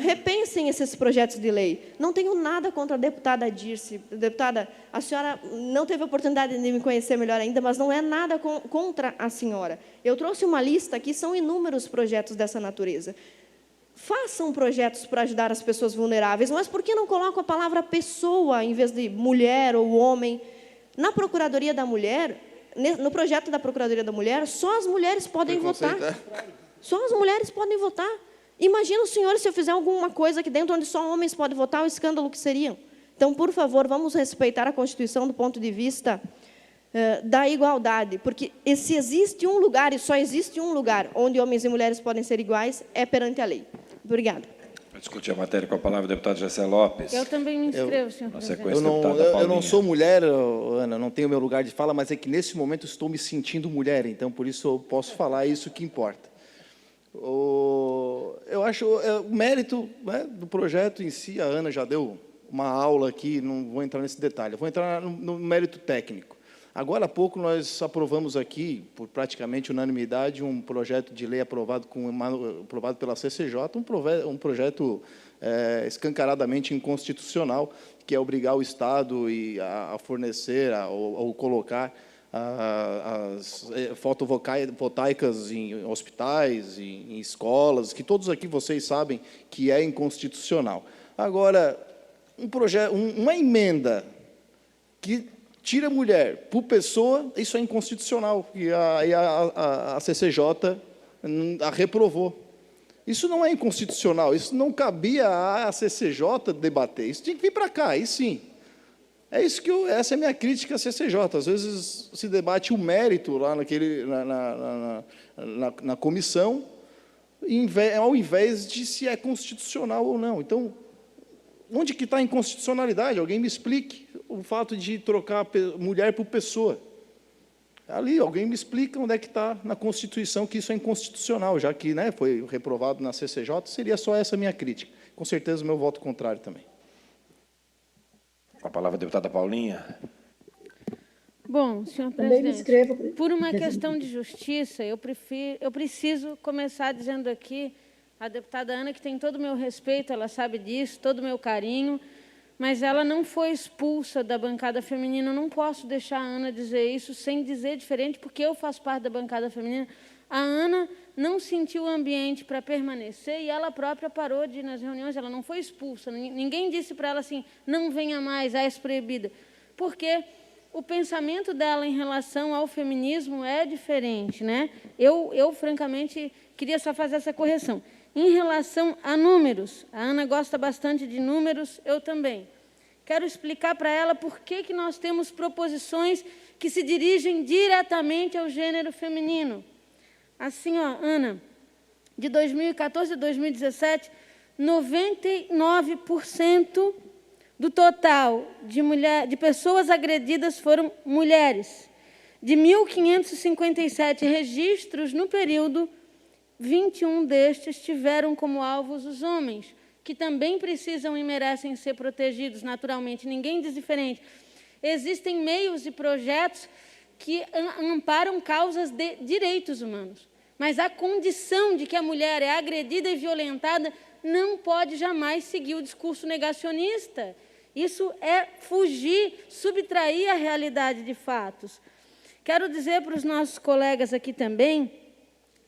S16: repensem esses projetos de lei. Não tenho nada contra a deputada Dirce. Deputada, a senhora não teve a oportunidade de me conhecer melhor ainda, mas não é nada contra a senhora. Eu trouxe uma lista aqui, são inúmeros projetos dessa natureza. Façam projetos para ajudar as pessoas vulneráveis, mas por que não colocam a palavra pessoa em vez de mulher ou homem? Na Procuradoria da Mulher, no projeto da Procuradoria da Mulher, só as mulheres podem votar. Só as mulheres podem votar. Imagina os senhores se eu fizer alguma coisa aqui dentro onde só homens podem votar, o escândalo que seriam. Então, por favor, vamos respeitar a Constituição do ponto de vista da igualdade, porque se existe um lugar, e só existe um lugar, onde homens e mulheres podem ser iguais, é perante a lei. Obrigada.
S1: Para discutir a matéria com a palavra, o deputado Jessé Lopes.
S13: Eu também me inscrevo, senhor presidente.
S2: Eu não sou mulher, Ana, não tenho meu lugar de fala, mas é que, nesse momento, estou me sentindo mulher, então, por isso, eu posso falar isso que importa. Eu acho o mérito, né, do projeto em si, a Ana já deu uma aula aqui, não vou entrar nesse detalhe, vou entrar no mérito técnico. Agora há pouco nós aprovamos aqui, por praticamente unanimidade, um projeto de lei aprovado pela CCJ, um projeto escancaradamente inconstitucional, que é obrigar o Estado a fornecer, ou colocar as fotovoltaicas em hospitais, em escolas, que todos aqui vocês sabem que é inconstitucional. Agora, uma emenda que tira a mulher por pessoa, isso é inconstitucional, e a CCJ a reprovou. Isso não é inconstitucional, isso não cabia à CCJ debater, isso tinha que vir para cá, aí sim. É isso que essa é a minha crítica à CCJ. Às vezes se debate o mérito lá na comissão, ao invés de se é constitucional ou não. Então, onde que está a inconstitucionalidade? Alguém me explique o fato de trocar mulher por pessoa. Ali, alguém me explica onde é que está na Constituição que isso é inconstitucional, já que, né, foi reprovado na CCJ, seria só essa a minha crítica. Com certeza, o meu voto contrário também.
S1: Com a palavra a deputada Paulinha.
S13: Bom, senhor
S5: Também me
S13: presidente,
S5: inscrevo,
S13: por uma
S5: presidente.
S13: questão de justiça, eu preciso começar dizendo aqui, a deputada Ana, que tem todo o meu respeito, ela sabe disso, todo o meu carinho, mas ela não foi expulsa da bancada feminina. Eu não posso deixar a Ana dizer isso sem dizer diferente, porque eu faço parte da bancada feminina. A Ana não sentiu o ambiente para permanecer e ela própria parou de ir nas reuniões, ela não foi expulsa. Ninguém disse para ela assim, não venha mais, és proibida. Porque o pensamento dela em relação ao feminismo é diferente, né? Eu francamente, queria só fazer essa correção. Em relação a números, a Ana gosta bastante de números, eu também. Quero explicar para ela por que nós temos proposições que se dirigem diretamente ao gênero feminino. Assim, ó, Ana, de 2014 a 2017, 99% do total de pessoas agredidas foram mulheres. De 1.557 registros no período, 21 destes tiveram como alvos os homens, que também precisam e merecem ser protegidos naturalmente. Ninguém diz diferente. Existem meios e projetos que amparam causas de direitos humanos. Mas a condição de que a mulher é agredida e violentada não pode jamais seguir o discurso negacionista. Isso é fugir, subtrair a realidade de fatos. Quero dizer para os nossos colegas aqui também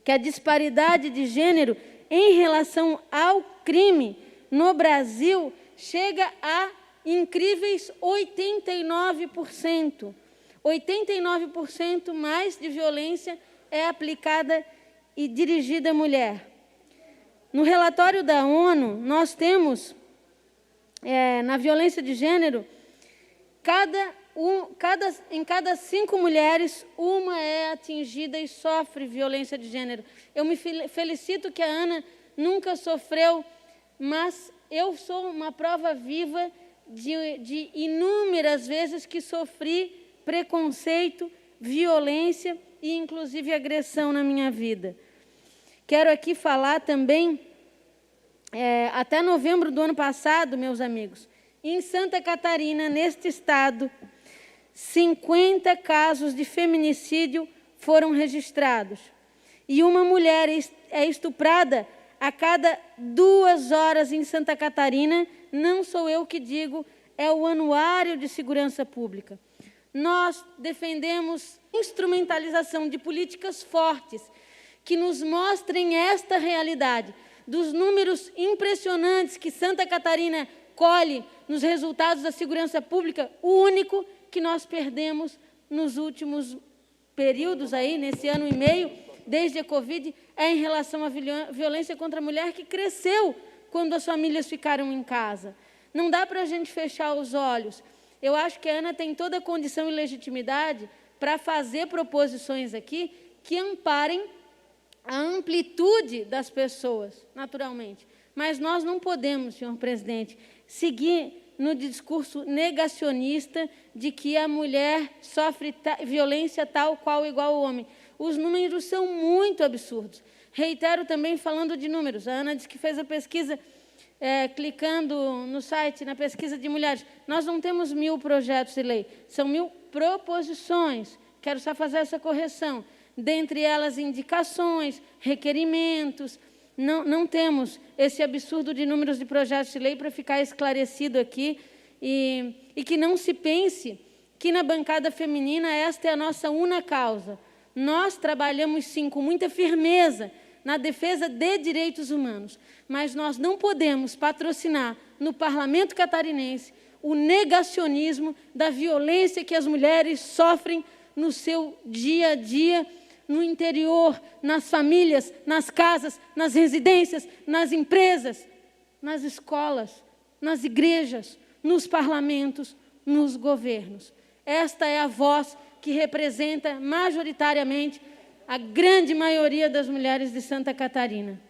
S13: que a disparidade de gênero em relação ao crime no Brasil chega a incríveis 89%. 89% mais de violência é aplicada e dirigida à mulher. No relatório da ONU, nós temos, na violência de gênero, em cada 5 mulheres, uma é atingida e sofre violência de gênero. Eu me felicito que a Ana nunca sofreu, mas eu sou uma prova viva de inúmeras vezes que sofri preconceito, violência e, inclusive, agressão na minha vida. Quero aqui falar também, até novembro do ano passado, meus amigos, em Santa Catarina, neste estado, 50 casos de feminicídio foram registrados. E uma mulher é estuprada a cada 2 horas em Santa Catarina. Não sou eu que digo, é o Anuário de Segurança Pública. Nós defendemos instrumentalização de políticas fortes que nos mostrem esta realidade, dos números impressionantes que Santa Catarina colhe nos resultados da segurança pública. O único que nós perdemos nos últimos períodos, aí, nesse ano e meio, desde a Covid, é em relação à violência contra a mulher, que cresceu quando as famílias ficaram em casa. Não dá para a gente fechar os olhos. Eu acho que a Ana tem toda a condição e legitimidade para fazer proposições aqui que amparem a amplitude das pessoas, naturalmente. Mas nós não podemos, senhor presidente, seguir no discurso negacionista de que a mulher sofre violência tal qual igual ao homem. Os números são muito absurdos. Reitero também, falando de números, a Ana disse que fez a pesquisa, clicando no site, na pesquisa de mulheres. Nós não temos 1000 projetos de lei, são 1000 proposições. Quero só fazer essa correção. Dentre elas, indicações, requerimentos. Não temos esse absurdo de números de projetos de lei, para ficar esclarecido aqui, e que não se pense que na bancada feminina esta é a nossa única causa. Nós trabalhamos, sim, com muita firmeza na defesa de direitos humanos, mas nós não podemos patrocinar no Parlamento catarinense o negacionismo da violência que as mulheres sofrem no seu dia a dia, no interior, nas famílias, nas casas, nas residências, nas empresas, nas escolas, nas igrejas, nos parlamentos, nos governos. Esta é a voz que representa majoritariamente a grande maioria das mulheres de Santa Catarina.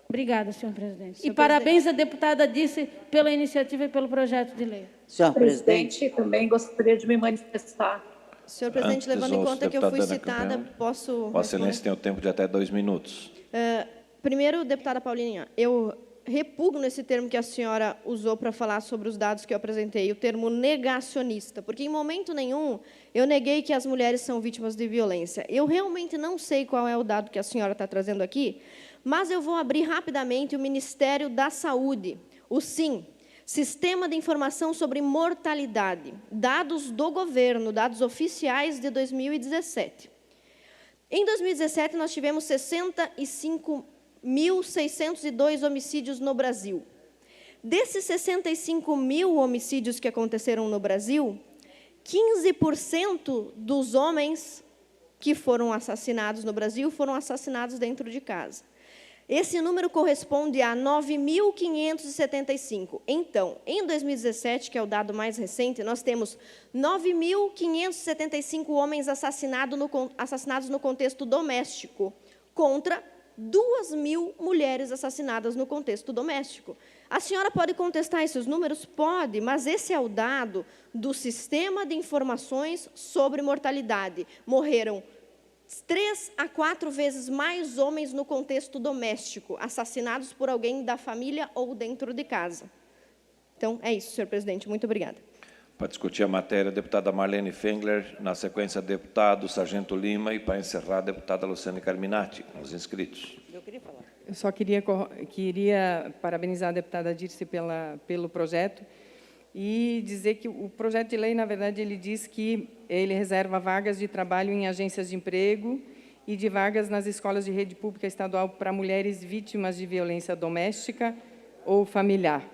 S13: Obrigada, senhor presidente. E parabéns à deputada Dirce pela iniciativa e pelo projeto de lei.
S12: Senhor presidente,
S18: também gostaria de me manifestar.
S16: Senhor presidente, levando em conta que eu fui citada, posso...
S1: Vossa Excelência tem o tempo de até 2 minutos.
S16: Primeiro, deputada Paulinha, eu repugno esse termo que a senhora usou para falar sobre os dados que eu apresentei, o termo negacionista, porque em momento nenhum eu neguei que as mulheres são vítimas de violência. Eu realmente não sei qual é o dado que a senhora está trazendo aqui, mas eu vou abrir rapidamente o Ministério da Saúde, o SIM, Sistema de Informação sobre Mortalidade, dados do governo, dados oficiais de 2017. Em 2017, nós tivemos 65.602 homicídios no Brasil. Desses 65.000 homicídios que aconteceram no Brasil, 15% dos homens que foram assassinados no Brasil foram assassinados dentro de casa. Esse número corresponde a 9.575. Então, em 2017, que é o dado mais recente, nós temos 9.575 homens assassinados no contexto doméstico, contra 2.000 mulheres assassinadas no contexto doméstico. A senhora pode contestar esses números? Pode, mas esse é o dado do Sistema de Informações sobre Mortalidade. Morreram 3 a 4 vezes mais homens no contexto doméstico, assassinados por alguém da família ou dentro de casa. Então, é isso, senhor presidente. Muito obrigada.
S1: Para discutir a matéria, a deputada Marlene Fengler, na sequência, deputado Sargento Lima, e para encerrar, a deputada Luciane Carminati, os inscritos.
S8: Eu só queria parabenizar a deputada Dirce pelo projeto e dizer que o projeto de lei, na verdade, ele diz que ele reserva vagas de trabalho em agências de emprego e de vagas nas escolas de rede pública estadual para mulheres vítimas de violência doméstica ou familiar.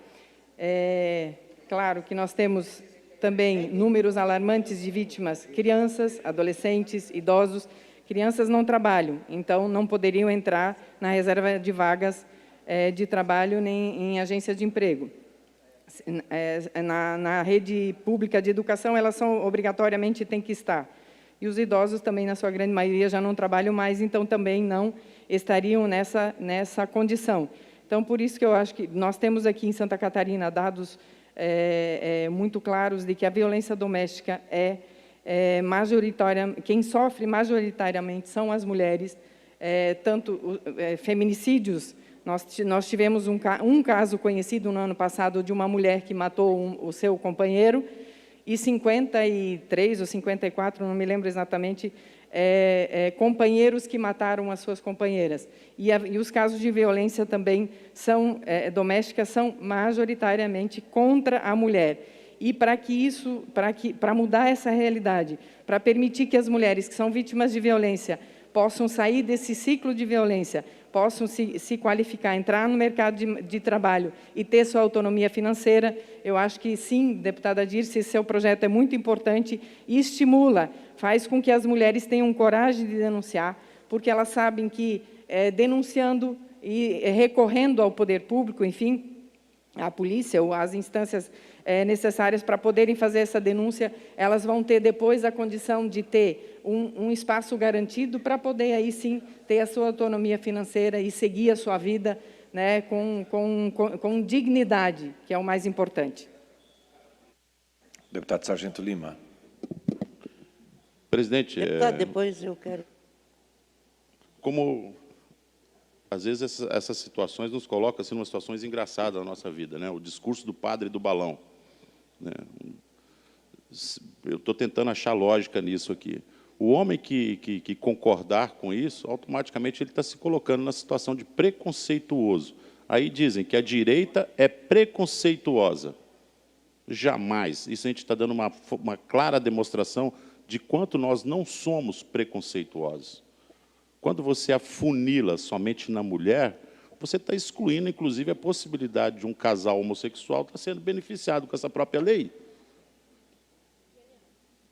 S8: Claro que nós temos também números alarmantes de vítimas, crianças, adolescentes, idosos. Crianças não trabalham, então não poderiam entrar na reserva de vagas de trabalho nem em agências de emprego. Na rede pública de educação, elas obrigatoriamente têm que estar. E os idosos também, na sua grande maioria, já não trabalham mais, então também não estariam nessa condição. Então, por isso que eu acho que nós temos aqui em Santa Catarina dados muito claros de que a violência doméstica quem sofre majoritariamente são as mulheres, tanto feminicídios. Nós tivemos um caso conhecido no ano passado de uma mulher que matou o seu companheiro, e 53 ou 54, não me lembro exatamente, companheiros que mataram as suas companheiras. E os casos de violência também doméstica são majoritariamente contra a mulher. E para mudar essa realidade, para permitir que as mulheres que são vítimas de violência possam sair desse ciclo de violência, possam se qualificar, entrar no mercado de trabalho e ter sua autonomia financeira, eu acho que sim, deputada Dirce, esse seu projeto é muito importante e estimula, faz com que as mulheres tenham coragem de denunciar, porque elas sabem que denunciando e recorrendo ao poder público, enfim, à polícia ou às instâncias necessárias para poderem fazer essa denúncia, elas vão ter depois a condição de ter um espaço garantido para poder, aí sim, ter a sua autonomia financeira e seguir a sua vida, né, com dignidade, que é o mais importante.
S1: Deputado Sargento Lima.
S11: Presidente,
S12: deputado, depois eu quero...
S11: Como, às vezes, essas situações nos colocam assim, numa situações engraçadas na nossa vida, né? O discurso do padre do balão. Né? Eu estou tentando achar lógica nisso aqui. O homem que concordar com isso, automaticamente ele está se colocando na situação de preconceituoso. Aí dizem que a direita é preconceituosa. Jamais. Isso a gente está dando uma clara demonstração de quanto nós não somos preconceituosos. Quando você afunila somente na mulher, você está excluindo, inclusive, a possibilidade de um casal homossexual estar sendo beneficiado com essa própria lei.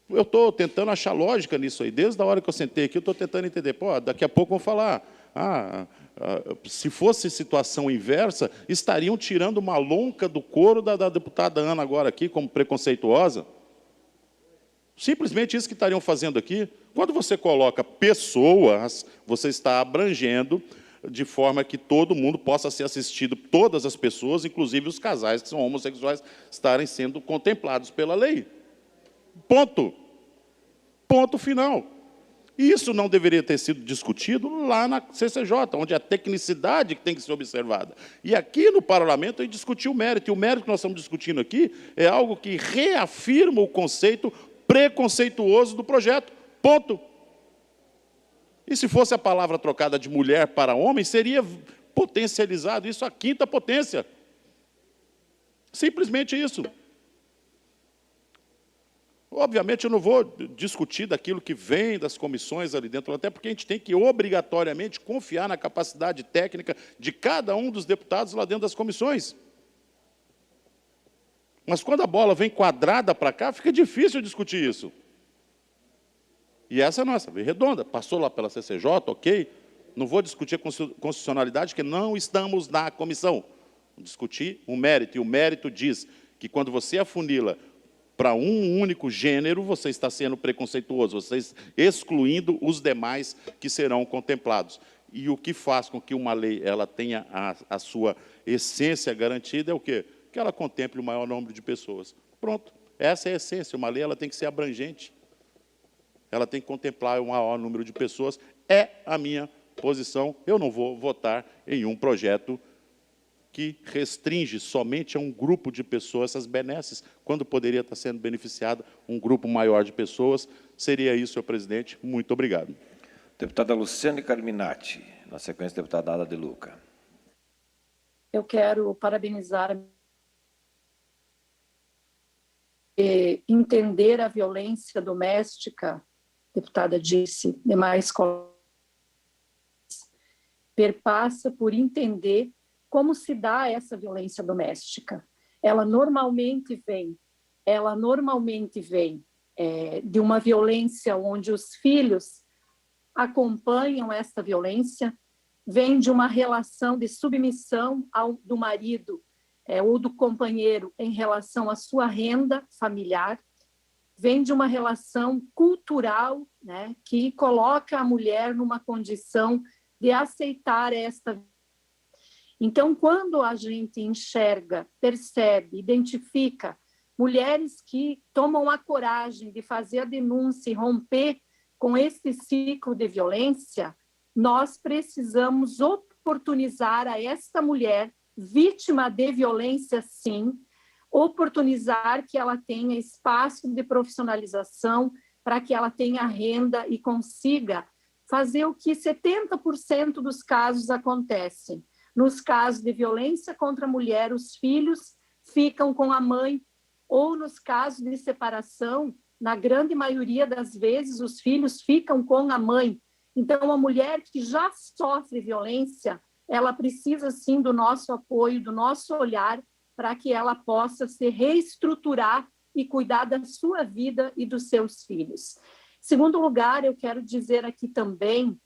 S11: Eu estou tentando achar lógica nisso aí. Desde a hora que eu sentei aqui, eu estou tentando entender. Pô, daqui a pouco vão falar, se fosse situação inversa, estariam tirando uma lonca do couro da deputada Ana agora aqui, como preconceituosa. Simplesmente isso que estariam fazendo aqui. Quando você coloca pessoas, você está abrangendo de forma que todo mundo possa ser assistido, todas as pessoas, inclusive os casais que são homossexuais, estarem sendo contemplados pela lei. Ponto. Ponto final. Isso não deveria ter sido discutido lá na CCJ, onde é a tecnicidade que tem que ser observada. E aqui no Parlamento a gente discutiu o mérito. E o mérito que nós estamos discutindo aqui é algo que reafirma o conceito preconceituoso do projeto. Ponto. E se fosse a palavra trocada de mulher para homem, seria potencializado isso à quinta potência. Simplesmente isso. Obviamente, eu não vou discutir daquilo que vem das comissões ali dentro, até porque a gente tem que obrigatoriamente confiar na capacidade técnica de cada um dos deputados lá dentro das comissões. Mas quando a bola vem quadrada para cá, fica difícil discutir isso. E essa é a nossa, veio redonda. Passou lá pela CCJ, ok. Não vou discutir a constitucionalidade, porque não estamos na comissão. Vou discutir o mérito. E o mérito diz que quando você afunila para um único gênero, você está sendo preconceituoso, você está excluindo os demais que serão contemplados. E o que faz com que uma lei ela tenha a sua essência garantida é o quê? Que ela contemple o maior número de pessoas. Pronto. Essa é a essência. Uma lei ela tem que ser abrangente. Ela tem que contemplar o maior número de pessoas. É a minha posição. Eu não vou votar em um projeto que restringe somente a um grupo de pessoas essas benesses, quando poderia estar sendo beneficiado um grupo maior de pessoas. Seria isso, senhor presidente. Muito obrigado.
S1: Deputada Luciane Carminati, na sequência, deputada Ada de Luca.
S18: Eu quero parabenizar e entender a violência doméstica, deputada disse, demais colegas, perpassa por entender como se dá essa violência doméstica. Ela normalmente vem de uma violência onde os filhos acompanham essa violência, vem de uma relação de submissão do marido ou do companheiro em relação à sua renda familiar, vem de uma relação cultural, né, que coloca a mulher numa condição de aceitar esta. Então, quando a gente enxerga, percebe, identifica mulheres que tomam a coragem de fazer a denúncia e romper com esse ciclo de violência, nós precisamos oportunizar a esta mulher, vítima de violência, sim, oportunizar que ela tenha espaço de profissionalização para que ela tenha renda e consiga fazer o que 70% dos casos acontecem. Nos casos de violência contra a mulher, os filhos ficam com a mãe, ou nos casos de separação, na grande maioria das vezes, os filhos ficam com a mãe. Então, a mulher que já sofre violência, ela precisa, sim, do nosso apoio, do nosso olhar, para que ela possa se reestruturar e cuidar da sua vida e dos seus filhos. Segundo lugar, eu quero dizer aqui também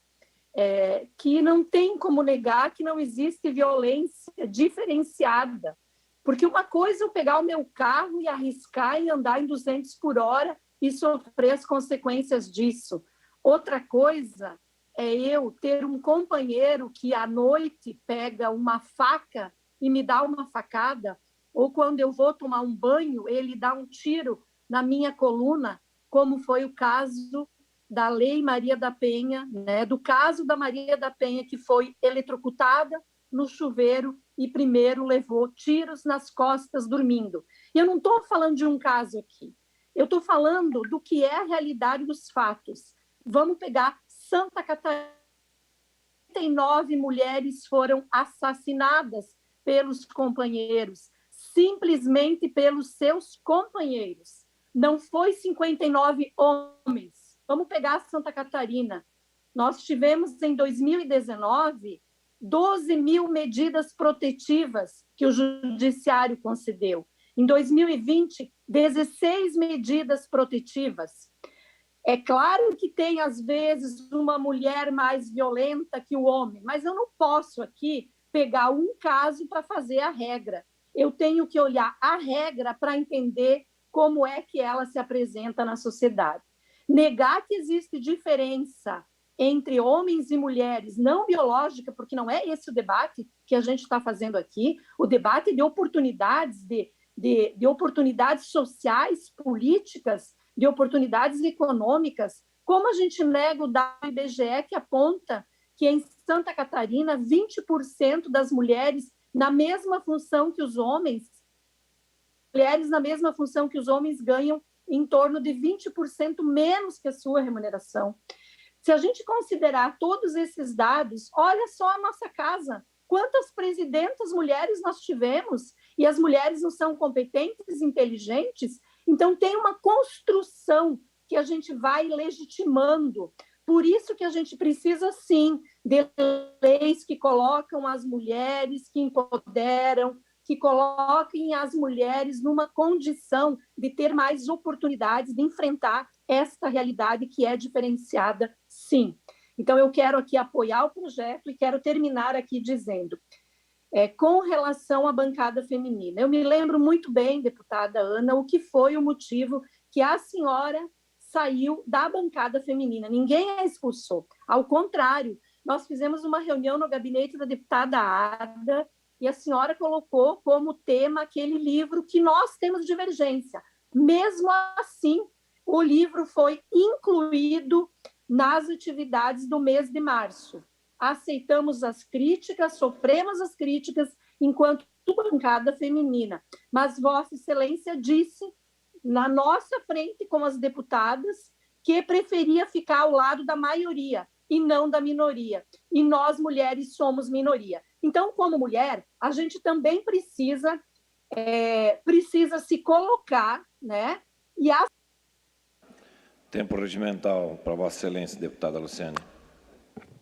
S18: que não tem como negar que não existe violência diferenciada, porque uma coisa é eu pegar o meu carro e arriscar e andar em 200 por hora e sofrer as consequências disso. Outra coisa é eu ter um companheiro que à noite pega uma faca e me dá uma facada, ou quando eu vou tomar um banho, ele dá um tiro na minha coluna, como foi o caso da Lei Maria da Penha, né? Do caso da Maria da Penha, que foi eletrocutada no chuveiro e primeiro levou tiros nas costas dormindo. E eu não estou falando de um caso aqui, eu estou falando do que é a realidade dos fatos. Vamos pegar Santa Catarina. 39 mulheres foram assassinadas pelos companheiros, simplesmente pelos seus companheiros. Não foi 59 homens. Vamos pegar Santa Catarina. Nós tivemos, em 2019, 12 mil medidas protetivas que o Judiciário concedeu. Em 2020, 16 medidas protetivas. É claro que tem, às vezes, uma mulher mais violenta que o homem, mas eu não posso aqui pegar um caso para fazer a regra. Eu tenho que olhar a regra para entender como é que ela se apresenta na sociedade. Negar que existe diferença entre homens e mulheres não biológica, porque não é esse o debate que a gente está fazendo aqui, o debate de oportunidades, de oportunidades sociais, políticas, de oportunidades econômicas. Como a gente nega o dado do IBGE que aponta que em Santa Catarina 20% das mulheres na mesma função que os homens, ganham em torno de 20% menos que a sua remuneração. Se a gente considerar todos esses dados, olha só a nossa casa, quantas presidentas mulheres nós tivemos, e as mulheres não são competentes, inteligentes, então tem uma construção que a gente vai legitimando. Por isso que a gente precisa, sim, de leis que colocam as mulheres, que empoderam, que coloquem as mulheres numa condição de ter mais oportunidades de enfrentar esta realidade que é diferenciada, sim. Então, eu quero aqui apoiar o projeto e quero terminar aqui dizendo, com relação à bancada feminina, eu me lembro muito bem, deputada Ana, o que foi o motivo que a senhora saiu da bancada feminina. Ninguém a expulsou. Ao contrário, nós fizemos uma reunião no gabinete da deputada Ada e a senhora colocou como tema aquele livro que nós temos divergência. Mesmo assim, o livro foi incluído nas atividades do mês de março. Aceitamos as críticas, sofremos as críticas enquanto bancada feminina. Mas Vossa Excelência disse, na nossa frente com as deputadas, que preferia ficar ao lado da maioria e não da minoria. E nós, mulheres, somos minoria. Então, como mulher, a gente também precisa se colocar, né? E
S1: Tempo regimental para Vossa Excelência, deputada Luciane.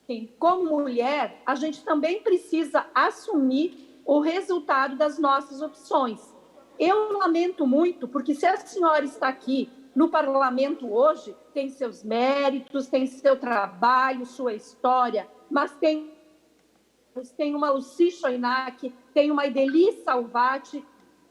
S18: Sim, como mulher, a gente também precisa assumir o resultado das nossas opções. Eu lamento muito, porque se a senhora está aqui no parlamento hoje, tem seus méritos, tem seu trabalho, sua história, mas tem uma Lucy Choinac, tem uma Ideli Salvati,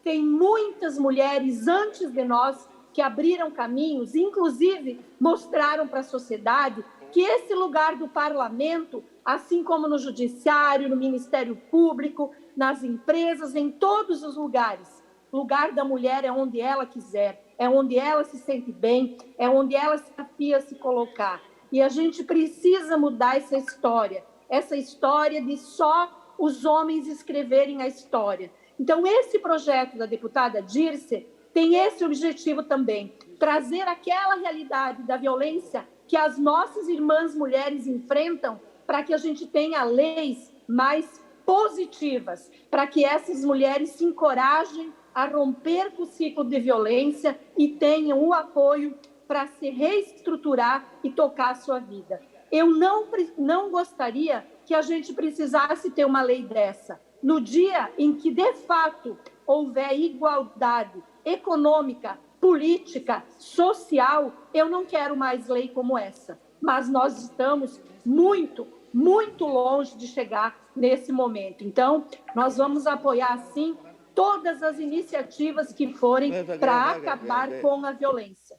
S18: tem muitas mulheres antes de nós que abriram caminhos, inclusive mostraram para a sociedade que esse lugar do parlamento, assim como no judiciário, no Ministério Público, nas empresas, em todos os lugares, o lugar da mulher é onde ela quiser, é onde ela se sente bem, é onde ela se afia a se colocar. E a gente precisa mudar essa história de só os homens escreverem a história. Então, esse projeto da deputada Dirce tem esse objetivo também, trazer aquela realidade da violência que as nossas irmãs mulheres enfrentam, para que a gente tenha leis mais positivas, para que essas mulheres se encorajem a romper com o ciclo de violência e tenham o apoio para se reestruturar e tocar a sua vida. Eu não gostaria que a gente precisasse ter uma lei dessa. No dia em que, de fato, houver igualdade econômica, política, social, eu não quero mais lei como essa. Mas nós estamos muito, muito longe de chegar nesse momento. Então, nós vamos apoiar, sim, todas as iniciativas que forem para acabar com a violência.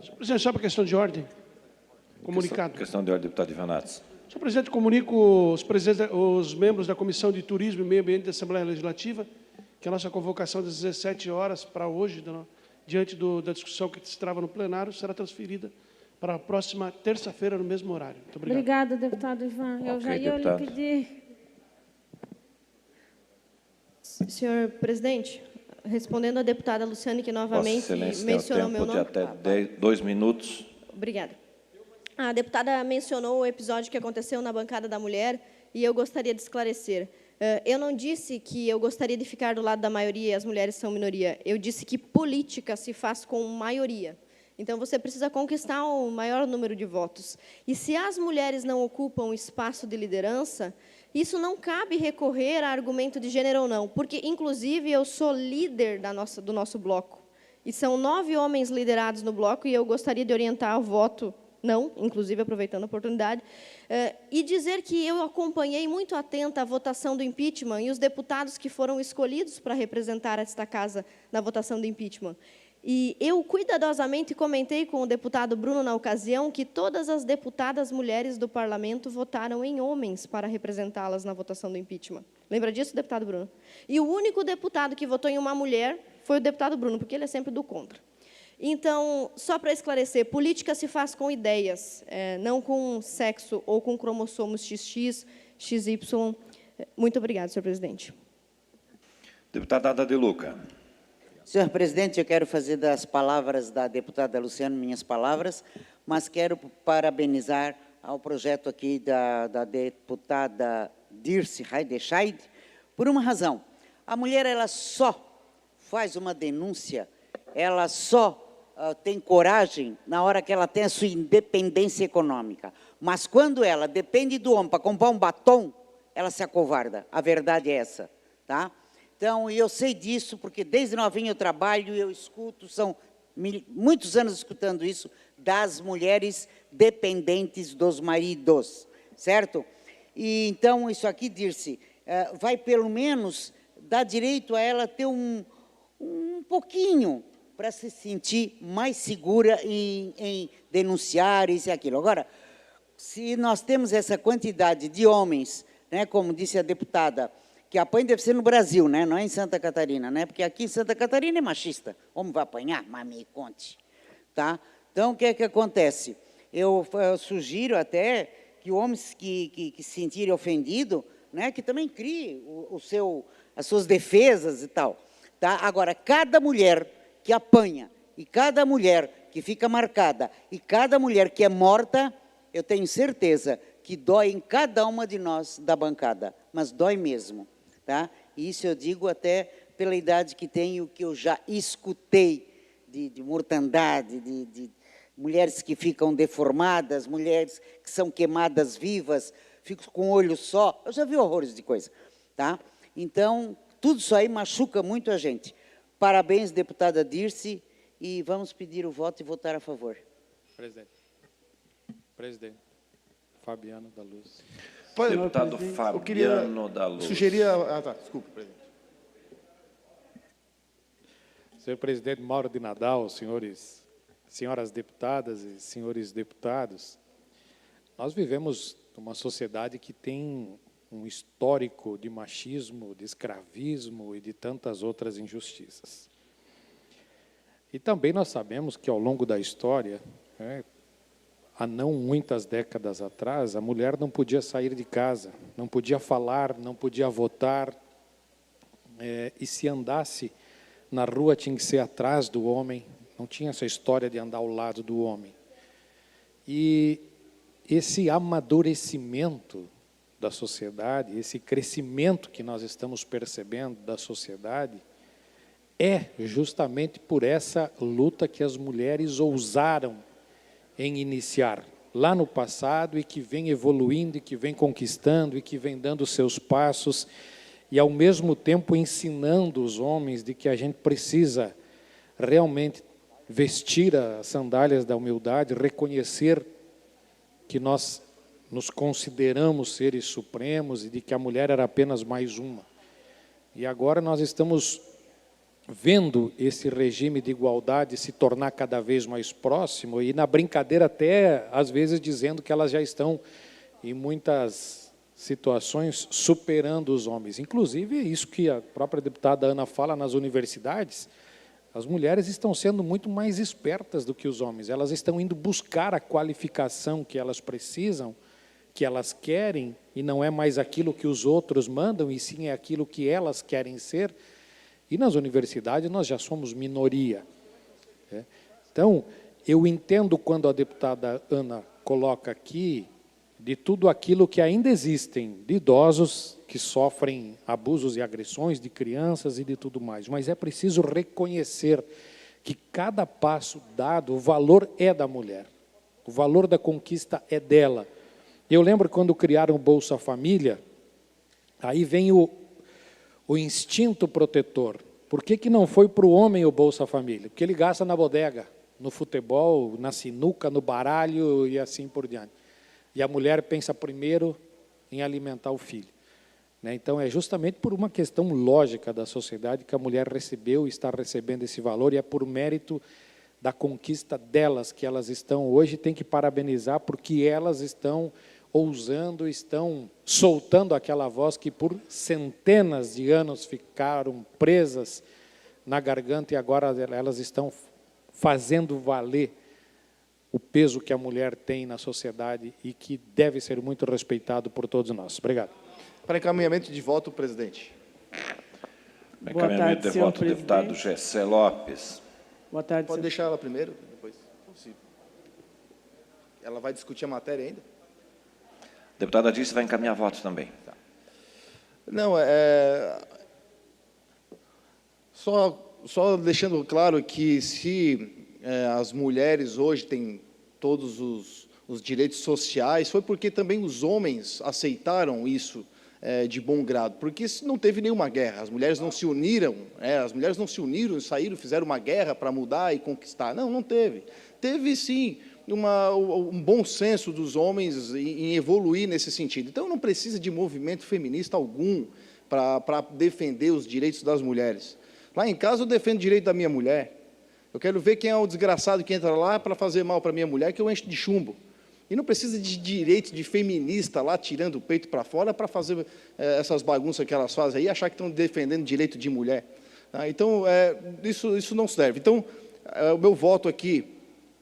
S14: Senhor presidente, só para questão de ordem. Comunicado.
S1: Questão de ordem, deputado Ivanatos.
S14: Senhor presidente, comunico os membros da Comissão de Turismo e Meio Ambiente da Assembleia Legislativa que a nossa convocação das 17 horas para hoje, diante da discussão que se trava no plenário, será transferida para a próxima terça-feira, no mesmo horário. Muito obrigado.
S13: Obrigada, deputado Ivan. Eu já ia lhe pedir.
S16: Senhor presidente, respondendo à deputada Luciane, que novamente mencionou meu nome.
S1: Tem até 2 minutos.
S16: Obrigada. A deputada mencionou o episódio que aconteceu na bancada da mulher e eu gostaria de esclarecer. Eu não disse que eu gostaria de ficar do lado da maioria e as mulheres são minoria. Eu disse que política se faz com maioria. Então, você precisa conquistar o maior número de votos. E se as mulheres não ocupam espaço de liderança, isso não cabe recorrer a argumento de gênero ou não, porque, inclusive, eu sou líder do nosso bloco. E são 9 homens liderados no bloco e eu gostaria de orientar o voto não, inclusive aproveitando a oportunidade, e dizer que eu acompanhei muito atenta a votação do impeachment e os deputados que foram escolhidos para representar esta casa na votação do impeachment. E eu cuidadosamente comentei com o deputado Bruno na ocasião que todas as deputadas mulheres do parlamento votaram em homens para representá-las na votação do impeachment. Lembra disso, deputado Bruno? E o único deputado que votou em uma mulher foi o deputado Bruno, porque ele é sempre do contra. Então, só para esclarecer, política se faz com ideias, não com sexo ou com cromossomos XX, XY. Muito obrigada, senhor presidente.
S1: Deputada Ada de Luca.
S12: Senhor presidente, eu quero fazer das palavras da deputada Luciana minhas palavras, mas quero parabenizar ao projeto aqui da deputada Dirce Heidescheid por uma razão. A mulher, ela só faz uma denúncia, ela só tem coragem na hora que ela tem a sua independência econômica. Mas quando ela depende do homem para comprar um batom, ela se acovarda. A verdade é essa, tá? Então, eu sei disso, porque desde novinho eu trabalho e eu escuto, são muitos anos escutando isso, das mulheres dependentes dos maridos, certo? E, então, isso aqui, Dirce, vai pelo menos dar direito a ela ter um pouquinho para se sentir mais segura em denunciar isso e aquilo. Agora, se nós temos essa quantidade de homens, né, como disse a deputada, que apanha deve ser no Brasil, né? Não é em Santa Catarina, né? Porque aqui em Santa Catarina é machista. Homem vai apanhar? Mas me conte. Tá? Então, o que é que acontece? Eu sugiro até que homens que se sentirem ofendidos, né, que também criem as suas defesas e tal. Tá? Agora, cada mulher que apanha, e cada mulher que fica marcada, e cada mulher que é morta, eu tenho certeza que dói em cada uma de nós da bancada, mas dói mesmo. Tá? E isso eu digo até pela idade que tenho, que eu já escutei de mortandade, de mulheres que ficam deformadas, mulheres que são queimadas vivas, ficam com o olho só. Eu já vi horrores de coisa. Tá? Então, tudo isso aí machuca muito a gente. Parabéns, deputada Dirce, e vamos pedir o voto e votar a favor.
S19: Presidente, Fabiano da Luz.
S1: Deputado Fabiano da Luz.
S19: Desculpa, presidente. Senhor presidente Mauro de Nadal, senhoras deputadas e senhores deputados, nós vivemos numa sociedade que tem um histórico de machismo, de escravismo e de tantas outras injustiças. E também nós sabemos que, ao longo da história, há não muitas décadas atrás, a mulher não podia sair de casa, não podia falar, não podia votar, e se andasse na rua tinha que ser atrás do homem, não tinha essa história de andar ao lado do homem. E esse amadurecimento da sociedade, esse crescimento que nós estamos percebendo da sociedade, é justamente por essa luta que as mulheres ousaram em iniciar lá no passado e que vem evoluindo, e que vem conquistando, e que vem dando seus passos, e ao mesmo tempo ensinando os homens de que a gente precisa realmente vestir as sandálias da humildade, reconhecer que nós nos consideramos seres supremos e de que a mulher era apenas mais uma. E agora nós estamos vendo esse regime de igualdade se tornar cada vez mais próximo e na brincadeira até, às vezes, dizendo que elas já estão, em muitas situações, superando os homens. Inclusive, é isso que a própria deputada Ana fala nas universidades, as mulheres estão sendo muito mais espertas do que os homens, elas estão indo buscar a qualificação que elas precisam, que elas querem, e não é mais aquilo que os outros mandam, e sim é aquilo que elas querem ser. E nas universidades nós já somos minoria. Então, eu entendo quando a deputada Ana coloca aqui de tudo aquilo que ainda existem, de idosos que sofrem abusos e agressões, de crianças e de tudo mais. Mas é preciso reconhecer que cada passo dado, o valor é da mulher. O valor da conquista é dela. Eu lembro quando criaram o Bolsa Família, aí vem o instinto protetor. Por que não foi para o homem o Bolsa Família? Porque ele gasta na bodega, no futebol, na sinuca, no baralho e assim por diante. E a mulher pensa primeiro em alimentar o filho. Né? Então, é justamente por uma questão lógica da sociedade que a mulher recebeu e está recebendo esse valor, e é por mérito da conquista delas que elas estão hoje. Tem que parabenizar, porque elas estão ousando, estão soltando aquela voz que por centenas de anos ficaram presas na garganta, e agora elas estão fazendo valer o peso que a mulher tem na sociedade e que deve ser muito respeitado por todos nós. Obrigado.
S2: Para encaminhamento de voto, presidente.
S1: Encaminhamento de voto, deputado Gessé Lopes.
S8: Boa tarde,
S2: Pode deixar ela primeiro, depois. Ela vai discutir a matéria ainda?
S1: Deputada Dirce vai encaminhar votos também.
S2: Tá. Não, só deixando claro que se as mulheres hoje têm todos os direitos sociais, foi porque também os homens aceitaram isso de bom grado, porque não teve nenhuma guerra, as mulheres não se uniram, saíram, fizeram uma guerra para mudar e conquistar. Não teve. Teve, sim, um bom senso dos homens em evoluir nesse sentido. Então, não precisa de movimento feminista algum para defender os direitos das mulheres. Lá em casa, eu defendo o direito da minha mulher. Eu quero ver quem é o desgraçado que entra lá para fazer mal para minha mulher, que eu encho de chumbo. E não precisa de direito de feminista lá, tirando o peito para fora, para fazer essas bagunças que elas fazem aí, achar que estão defendendo direito de mulher. Então, isso não serve. Então, o meu voto aqui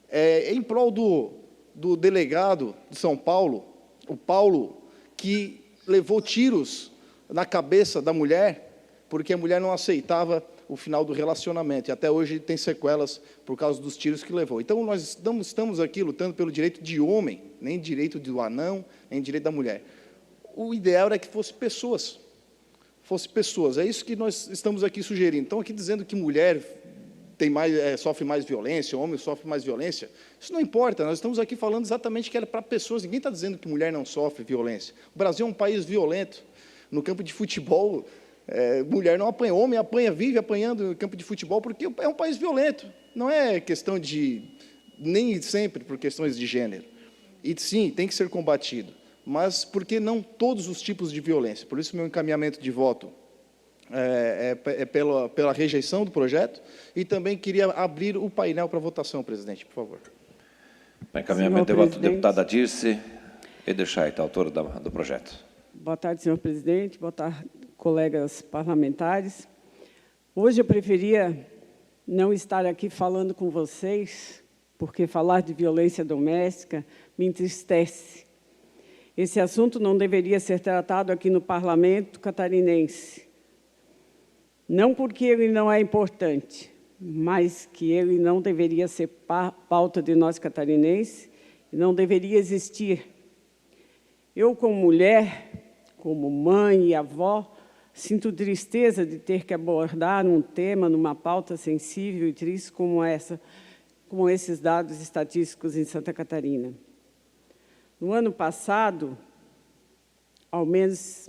S2: é em prol do delegado de São Paulo, o Paulo, que levou tiros na cabeça da mulher, porque a mulher não aceitava o final do relacionamento, e até hoje tem sequelas por causa dos tiros que levou. Então, nós estamos aqui lutando pelo direito de homem, nem direito do anão, nem direito da mulher. O ideal era que fosse pessoas. É isso que nós estamos aqui sugerindo. Então, aqui dizendo que mulher sofre mais violência, homem sofre mais violência, isso não importa, nós estamos aqui falando exatamente que era para pessoas, ninguém está dizendo que mulher não sofre violência. O Brasil é um país violento. No campo de futebol, mulher não apanha, homem apanha, vive apanhando no campo de futebol, porque é um país violento. Não é questão nem sempre por questões de gênero. E sim, tem que ser combatido, mas porque não todos os tipos de violência. Por isso, meu encaminhamento de voto pela rejeição do projeto, e também queria abrir o painel para votação, presidente, por favor.
S1: Para encaminhamento de voto, deputada Dirce Ederschait, autora do projeto.
S20: Boa tarde, senhor presidente. Boa tarde, colegas parlamentares. Hoje eu preferia não estar aqui falando com vocês, porque falar de violência doméstica me entristece. Esse assunto não deveria ser tratado aqui no parlamento catarinense. Não porque ele não é importante, mas que ele não deveria ser pauta de nós catarinenses, e não deveria existir. Eu, como mulher, como mãe e avó, sinto tristeza de ter que abordar um tema numa pauta sensível e triste como esses dados estatísticos em Santa Catarina. No ano passado, ao menos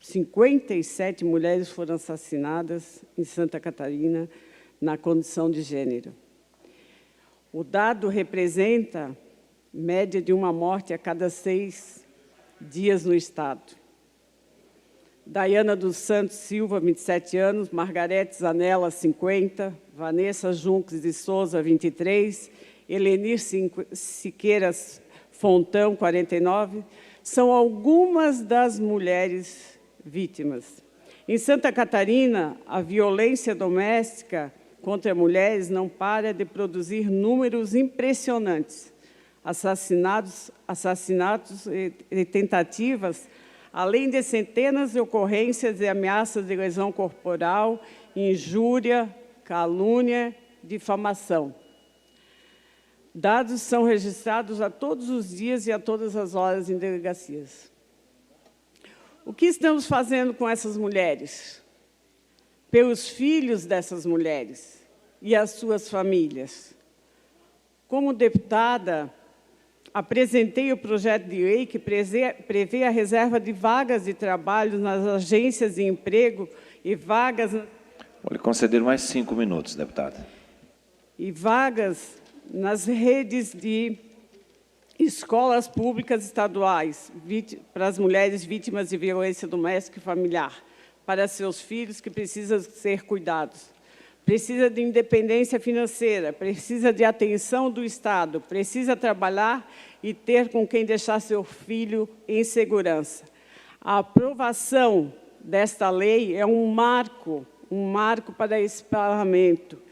S20: 57 mulheres foram assassinadas em Santa Catarina na condição de gênero. O dado representa média de uma morte a cada 6 dias no estado. Daiana dos Santos Silva, 27 anos, Margarete Zanella, 50, Vanessa Junques de Souza, 23, Helenir Siqueiras Fontão, 49, são algumas das mulheres vítimas. Em Santa Catarina, a violência doméstica contra mulheres não para de produzir números impressionantes. Assassinatos e tentativas, além de centenas de ocorrências de ameaças de lesão corporal, injúria, calúnia, difamação. Dados são registrados a todos os dias e a todas as horas em delegacias. O que estamos fazendo com essas mulheres? Pelos filhos dessas mulheres e as suas famílias. Como deputada, apresentei o projeto de lei que prevê a reserva de vagas de trabalho nas agências de emprego e vagas...
S1: Vou lhe conceder mais 5 minutos, deputada.
S20: e vagas nas redes de escolas públicas estaduais para as mulheres vítimas de violência doméstica e familiar, para seus filhos que precisam ser cuidados. Precisa de independência financeira, precisa de atenção do Estado, precisa trabalhar e ter com quem deixar seu filho em segurança. A aprovação desta lei é um marco para esse parlamento.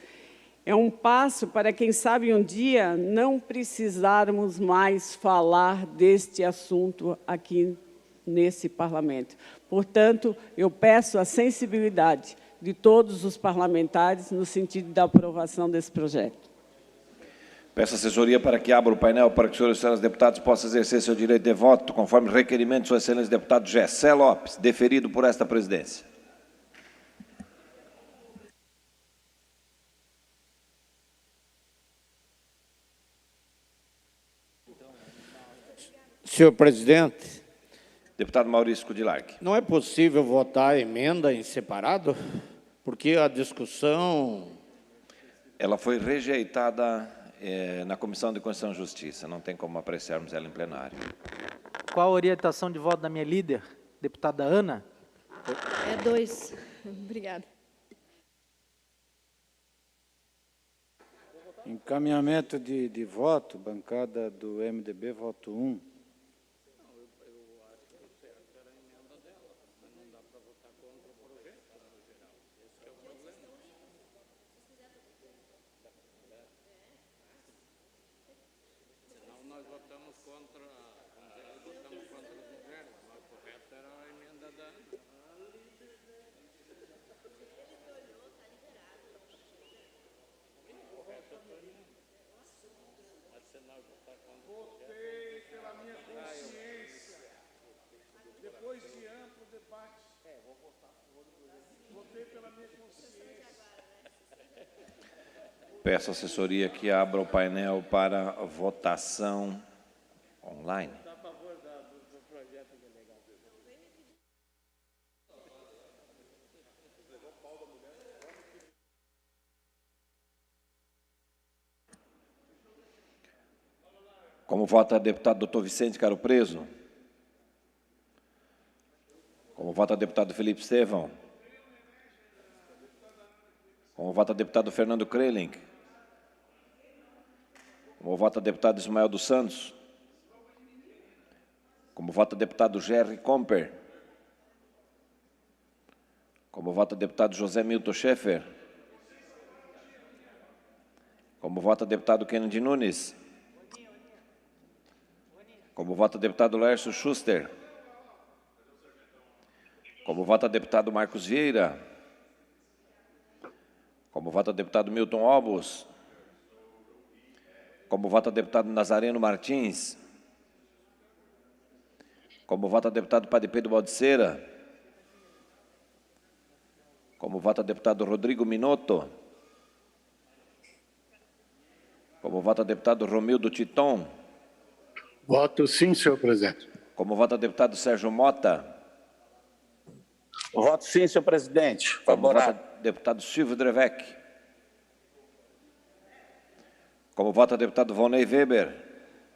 S20: É um passo para, quem sabe, um dia não precisarmos mais falar deste assunto aqui nesse parlamento. Portanto, eu peço a sensibilidade de todos os parlamentares no sentido da aprovação desse projeto.
S1: Peço assessoria para que abra o painel para que os senhores e senhoras deputados possam exercer seu direito de voto, conforme requerimento de sua excelência deputado Gessé Lopes, deferido por esta presidência.
S21: Senhor presidente.
S1: Deputado Maurício Kudilark.
S21: Não é possível votar a emenda em separado? Porque a discussão...
S1: Ela foi rejeitada na Comissão de Constituição e Justiça. Não tem como apreciarmos ela em plenário.
S22: Qual a orientação de voto da minha líder, deputada Ana?
S16: É 2. Obrigada.
S21: Encaminhamento de voto, bancada do MDB, voto 1.
S14: Votei pela minha consciência. Depois de amplo debate. Votei pela minha consciência.
S1: Peço à assessoria que abra o painel para votação online. Como vota o deputado Dr. Vicente Caro Preso? Como vota o deputado Felipe Estevão? Como vota o deputado Fernando Kreling? Como vota o deputado Ismael dos Santos? Como vota o deputado Jerry Comper? Como vota o deputado José Milton Schaeffer? Como vota o deputado Kennedy Nunes? Como vota o deputado Lércio Schuster? Como vota o deputado Marcos Vieira? Como vota o deputado Milton Obos? Como vota o deputado Nazareno Martins? Como vota o deputado Padre Pedro Baldiceira? Como vota o deputado Rodrigo Minotto? Como vota o deputado Romildo Titon?
S23: Voto sim, senhor presidente.
S1: Como vota o deputado Sérgio Mota?
S23: Voto sim, senhor presidente.
S1: Como vota o deputado Silvio Drevec? Como vota o deputado Volney Weber?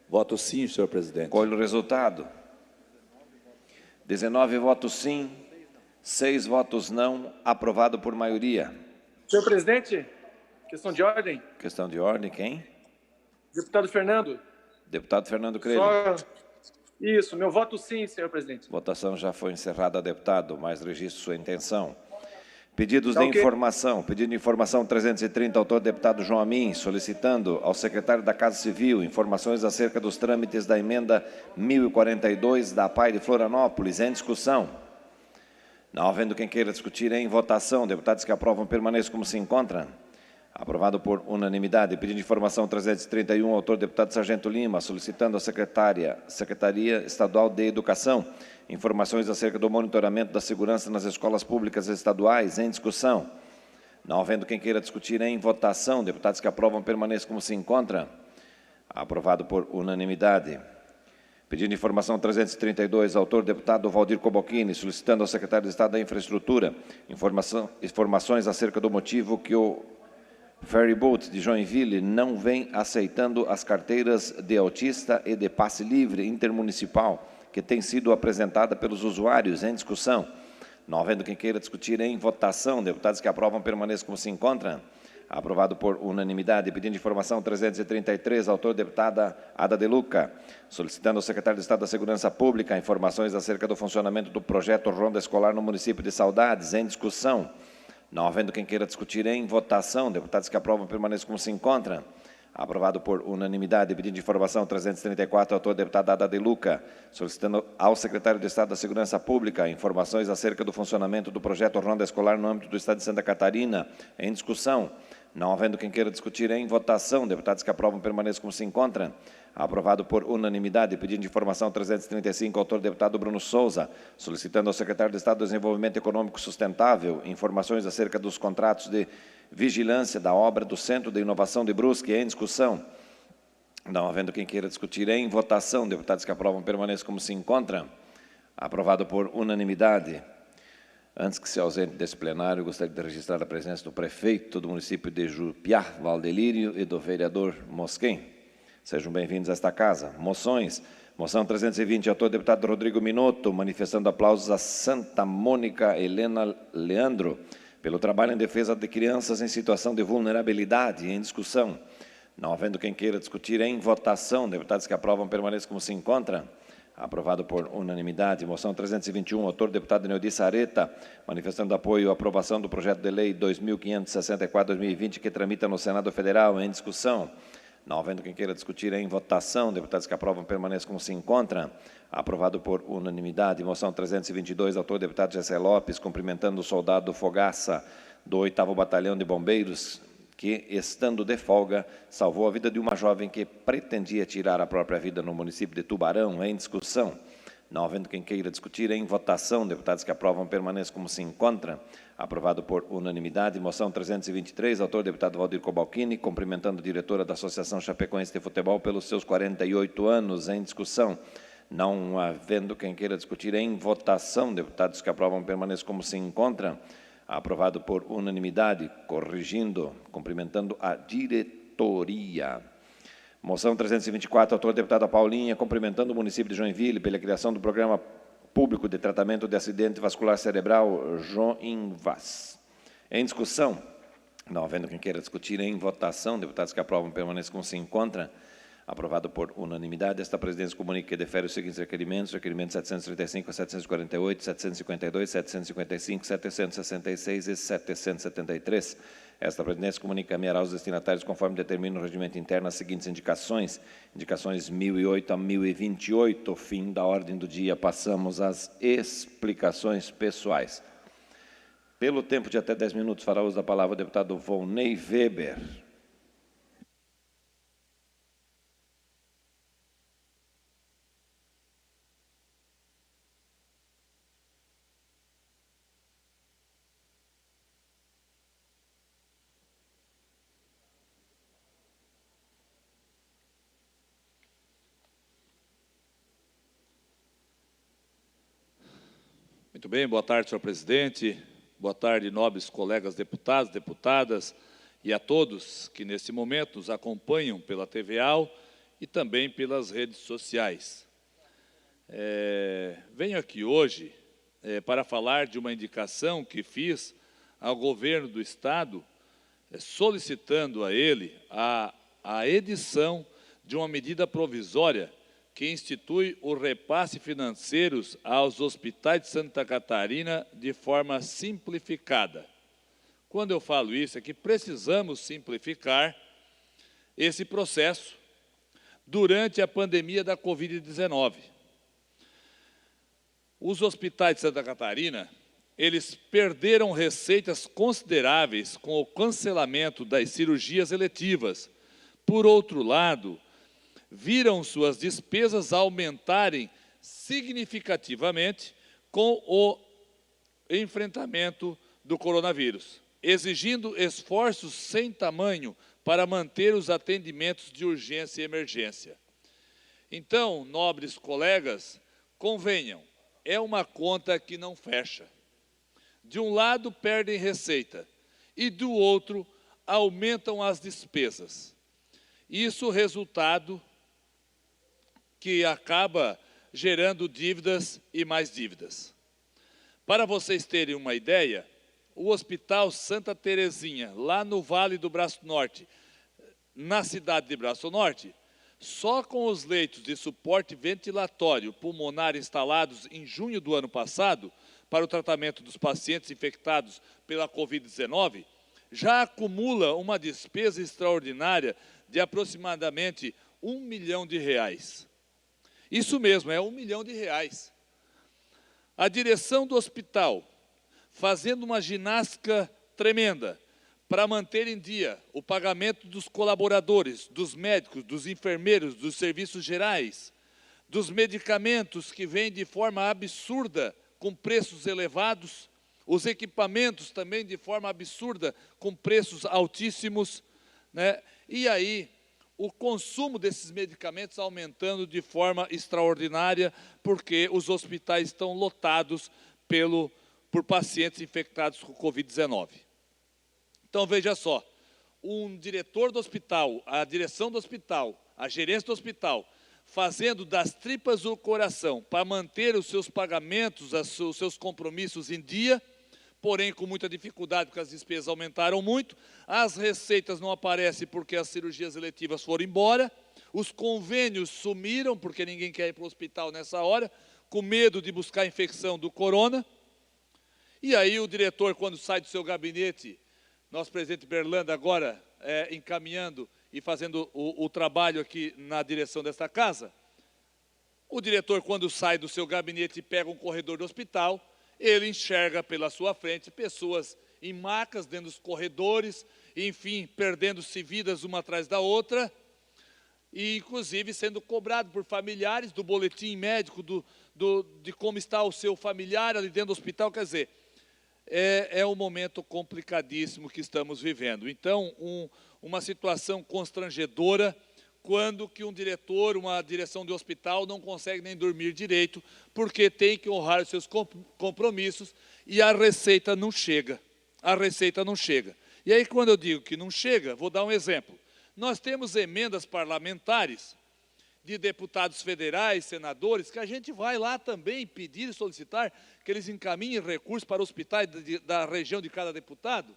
S9: Voto sim, senhor presidente.
S1: Colho o resultado. 19 votos sim, 6 votos não, aprovado por maioria.
S24: Senhor presidente, questão de ordem.
S1: Questão de ordem, quem?
S24: Deputado Fernando.
S1: Deputado Fernando Kreling.
S24: Isso, meu voto sim, senhor presidente.
S1: Votação já foi encerrada, deputado, mas registro sua intenção. Pedidos de informação. Pedido de informação 330, autor deputado João Amin, solicitando ao secretário da Casa Civil informações acerca dos trâmites da emenda 1042 da APAI de Florianópolis. Em discussão. Não havendo quem queira discutir, em votação. Deputados que aprovam permaneçam como se encontram. Aprovado por unanimidade. Pedido de informação 331, autor deputado Sargento Lima, solicitando à Secretaria Estadual de Educação informações acerca do monitoramento da segurança nas escolas públicas estaduais. Em discussão. Não havendo quem queira discutir, em votação. Deputados que aprovam permaneçam como se encontram. Aprovado por unanimidade. Pedido de informação 332, autor deputado Valdir Cobocchini, solicitando ao secretário de Estado da Infraestrutura informações acerca do motivo que o Ferryboat de Joinville não vem aceitando as carteiras de autista e de passe livre intermunicipal que tem sido apresentada pelos usuários em discussão. Não havendo quem queira discutir em votação, deputados que aprovam permaneçam como se encontram. Aprovado por unanimidade. Pedindo de informação 333, autor deputada Ada de Luca, solicitando ao secretário de Estado da Segurança Pública informações acerca do funcionamento do projeto Ronda Escolar no município de Saudades, em discussão. Não havendo quem queira discutir em votação, deputados que aprovam permaneçam como se encontram. Aprovado por unanimidade. Pedindo de informação 334, autor deputada Ada de Luca, solicitando ao secretário de Estado da Segurança Pública informações acerca do funcionamento do projeto Ronda Escolar no âmbito do Estado de Santa Catarina, em discussão. Não havendo quem queira discutir em votação, deputados que aprovam permaneçam como se encontram. Aprovado por unanimidade. Pedindo de informação 335, autor deputado Bruno Souza, solicitando ao secretário de Estado do Desenvolvimento Econômico Sustentável informações acerca dos contratos de vigilância da obra do Centro de Inovação de Brusque, em discussão. Não havendo quem queira discutir em votação, deputados que aprovam permaneçam como se encontram. Aprovado por unanimidade. Antes que se ausente desse plenário, gostaria de registrar a presença do prefeito do município de Jupiá, Valdelírio, e do vereador Mosquem. Sejam bem-vindos a esta casa. Moções. Moção 320, autor deputado Rodrigo Minotto, manifestando aplausos a Santa Mônica Helena Leandro, pelo trabalho em defesa de crianças em situação de vulnerabilidade, em discussão. Não havendo quem queira discutir em votação, deputados que aprovam permaneçam como se encontram. Aprovado por unanimidade. Moção 321, autor deputado Neudi Sareta, manifestando apoio à aprovação do projeto de lei 2564-2020, que tramita no Senado Federal, em discussão. Não havendo quem queira discutir em votação, deputados que aprovam permaneçam como se encontram. Aprovado por unanimidade. Moção 322, autor deputado Gessé Lopes, cumprimentando o soldado Fogaça do 8º Batalhão de Bombeiros, que, estando de folga, salvou a vida de uma jovem que pretendia tirar a própria vida no município de Tubarão, em discussão. Não havendo quem queira discutir em votação, deputados que aprovam permaneçam como se encontram. Aprovado por unanimidade. Moção 323, autor deputado Valdir Cobalcini, cumprimentando a diretora da Associação Chapecoense de Futebol pelos seus 48 anos, em discussão. Não havendo quem queira discutir em votação, deputados que aprovam permaneçam como se encontram. Aprovado por unanimidade, corrigindo, cumprimentando a diretoria. Moção 324, autor deputada Paulinha, cumprimentando o município de Joinville pela criação do Programa Público de Tratamento de Acidente Vascular Cerebral, JOINVAS. Em discussão, não havendo quem queira discutir em votação, deputados que aprovam permaneçam como se encontram. Aprovado por unanimidade, esta presidência comunica que defere os seguintes requerimentos: requerimentos 735 a 748, 752, 755, 766 e 773. Esta presidência comunica encaminhará aos destinatários, conforme determina o regimento interno, as seguintes indicações. Indicações 1008 a 1028. Fim da ordem do dia. Passamos às explicações pessoais. Pelo tempo de até 10 minutos, fará uso da palavra o deputado Volney Weber.
S9: Muito bem, boa tarde, senhor presidente. Boa tarde, nobres colegas deputados, deputadas e a todos que, nesse momento, nos acompanham pela TVAL e também pelas redes sociais. Venho aqui hoje para falar de uma indicação que fiz ao governo do Estado, solicitando a ele a edição de uma medida provisória que institui o repasse financeiros aos hospitais de Santa Catarina de forma simplificada. Quando eu falo isso, é que precisamos simplificar esse processo durante a pandemia da Covid-19. Os hospitais de Santa Catarina, eles perderam receitas consideráveis com o cancelamento das cirurgias eletivas. Por outro lado, viram suas despesas aumentarem significativamente com o enfrentamento do coronavírus, exigindo esforços sem tamanho para manter os atendimentos de urgência e emergência. Então, nobres colegas, convenham, é uma conta que não fecha. De um lado, perdem receita, e do outro, aumentam as despesas. Isso resultado que acaba gerando dívidas e mais dívidas. Para vocês terem uma ideia, o Hospital Santa Terezinha, lá no Vale do Braço Norte, na cidade de Braço Norte, só com os leitos de suporte ventilatório pulmonar instalados em junho do ano passado, para o tratamento dos pacientes infectados pela Covid-19, já acumula uma despesa extraordinária de aproximadamente R$1 milhão. Isso mesmo, é R$1 milhão. A direção do hospital, fazendo uma ginástica tremenda para manter em dia o pagamento dos colaboradores, dos médicos, dos enfermeiros, dos serviços gerais, dos medicamentos que vêm de forma absurda, com preços elevados, os equipamentos também de forma absurda, com preços altíssimos, né? E aí, o consumo desses medicamentos aumentando de forma extraordinária, porque os hospitais estão lotados por pacientes infectados com Covid-19. Então, veja só, um diretor do hospital, a direção do hospital, a gerência do hospital, fazendo das tripas do coração para manter os seus pagamentos, os seus compromissos em dia, porém com muita dificuldade, porque as despesas aumentaram muito, as receitas não aparecem porque as cirurgias eletivas foram embora, os convênios sumiram, porque ninguém quer ir para o hospital nessa hora, com medo de buscar a infecção do corona, e aí o diretor, quando sai do seu gabinete, nosso presidente Berlanda agora encaminhando e fazendo o trabalho aqui na direção desta casa, o diretor, quando sai do seu gabinete e pega um corredor do hospital, ele enxerga pela sua frente pessoas em macas dentro dos corredores, enfim, perdendo-se vidas uma atrás da outra, e inclusive sendo cobrado por familiares do boletim médico, de como está o seu familiar ali dentro do hospital. Quer dizer, é um momento complicadíssimo que estamos vivendo. Então, uma situação constrangedora, quando que um diretor, uma direção de hospital não consegue nem dormir direito, porque tem que honrar os seus compromissos e a receita não chega. A receita não chega. E aí, quando eu digo que não chega, vou dar um exemplo. Nós temos emendas parlamentares de deputados federais, senadores, que a gente vai lá também pedir e solicitar que eles encaminhem recursos para hospitais da região de cada deputado,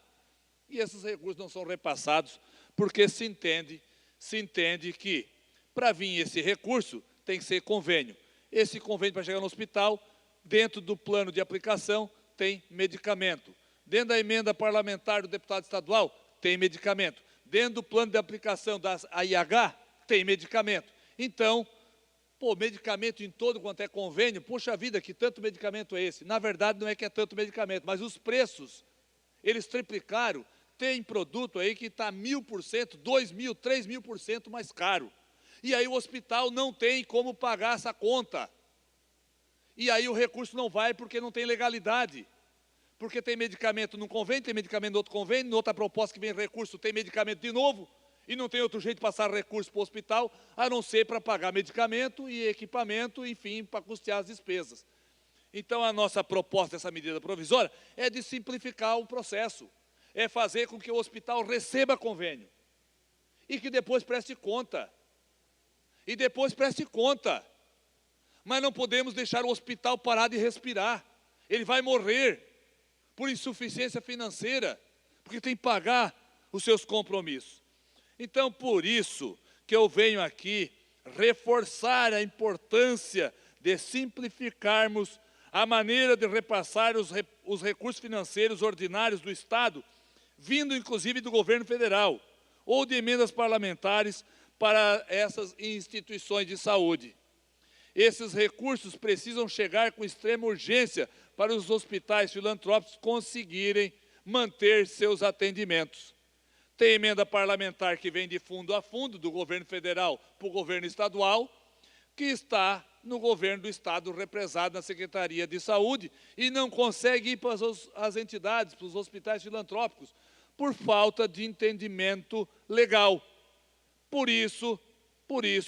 S9: e esses recursos não são repassados, porque se entende que, para vir esse recurso, tem que ser convênio. Esse convênio, para chegar no hospital, dentro do plano de aplicação, tem medicamento. Dentro da emenda parlamentar do deputado estadual, tem medicamento. Dentro do plano de aplicação da AIH, tem medicamento. Então, medicamento em todo quanto é convênio, puxa vida, que tanto medicamento é esse? Na verdade, não é que é tanto medicamento, mas os preços, eles triplicaram. Tem produto aí que está 1000%, 2000%, 3000% mais caro. E aí o hospital não tem como pagar essa conta. E aí o recurso não vai porque não tem legalidade. Porque tem medicamento num convênio, tem medicamento no outro convênio, em outra proposta que vem recurso tem medicamento de novo, e não tem outro jeito de passar recurso para o hospital, a não ser para pagar medicamento e equipamento, enfim, para custear as despesas. Então, a nossa proposta, essa medida provisória, é de simplificar o processo, é fazer com que o hospital receba convênio, e que depois preste conta. Mas não podemos deixar o hospital parar de respirar. Ele vai morrer por insuficiência financeira, porque tem que pagar os seus compromissos. Então, por isso que eu venho aqui reforçar a importância de simplificarmos a maneira de repassar os recursos financeiros ordinários do Estado, vindo inclusive do governo federal, ou de emendas parlamentares para essas instituições de saúde. Esses recursos precisam chegar com extrema urgência para os hospitais filantrópicos conseguirem manter seus atendimentos. Tem emenda parlamentar que vem de fundo a fundo, do governo federal para o governo estadual, que está no governo do Estado represado na Secretaria de Saúde e não consegue ir para as entidades, para os hospitais filantrópicos, por falta de entendimento legal. Por isso,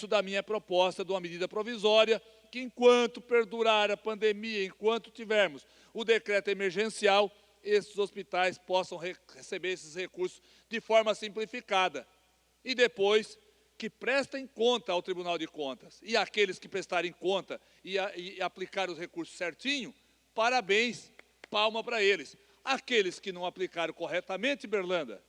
S9: da minha proposta de uma medida provisória, que enquanto perdurar a pandemia, enquanto tivermos o decreto emergencial, esses hospitais possam receber esses recursos de forma simplificada. E depois, que prestem conta ao Tribunal de Contas. E aqueles que prestarem conta e aplicar os recursos certinho, parabéns, palma para eles. Aqueles que não aplicaram corretamente, Berlanda,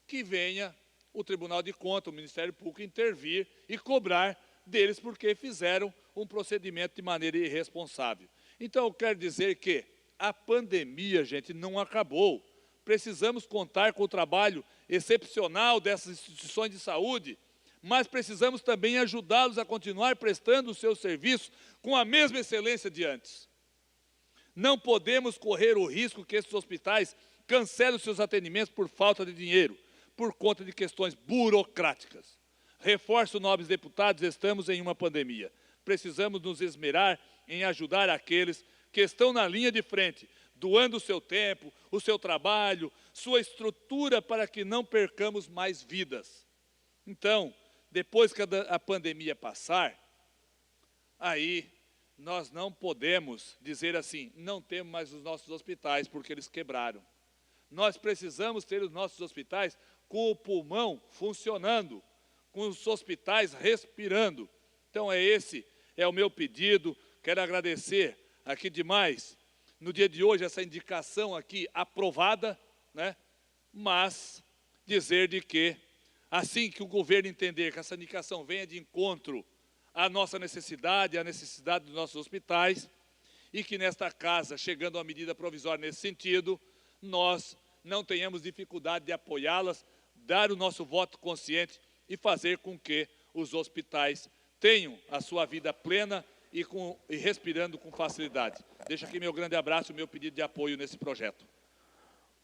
S9: que venha o Tribunal de Contas, o Ministério Público intervir e cobrar deles porque fizeram um procedimento de maneira irresponsável. Então, eu quero dizer que a pandemia, gente, não acabou. Precisamos contar com o trabalho excepcional dessas instituições de saúde, mas precisamos também ajudá-los a continuar prestando o seu serviço com a mesma excelência de antes. Não podemos correr o risco que esses hospitais cancelem os seus atendimentos por falta de dinheiro, por conta de questões burocráticas. Reforço, nobres deputados, estamos em uma pandemia. Precisamos nos esmerar em ajudar aqueles que estão na linha de frente, doando o seu tempo, o seu trabalho, sua estrutura para que não percamos mais vidas. Então, depois que a pandemia passar, aí nós não podemos dizer assim, não temos mais os nossos hospitais porque eles quebraram. Nós precisamos ter os nossos hospitais com o pulmão funcionando, com os hospitais respirando. Então, esse é o meu pedido. Quero agradecer aqui demais, no dia de hoje, essa indicação aqui aprovada, né? Mas dizer de que, assim que o governo entender que essa indicação venha de encontro à nossa necessidade, à necessidade dos nossos hospitais, e que nesta casa, chegando a medida provisória nesse sentido, nós não tenhamos dificuldade de apoiá-las, dar o nosso voto consciente e fazer com que os hospitais tenham a sua vida plena e respirando com facilidade. Deixo aqui meu grande abraço e meu pedido de apoio nesse projeto.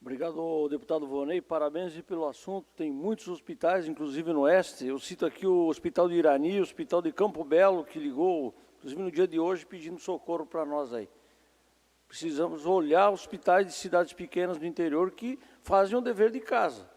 S3: Obrigado, deputado Vonei. Parabéns pelo assunto. Tem muitos hospitais, inclusive no Oeste. Eu cito aqui o Hospital de Irani, o Hospital de Campo Belo, que ligou, inclusive no dia de hoje, pedindo socorro para nós aí. Precisamos olhar hospitais de cidades pequenas do interior que fazem o dever de casa.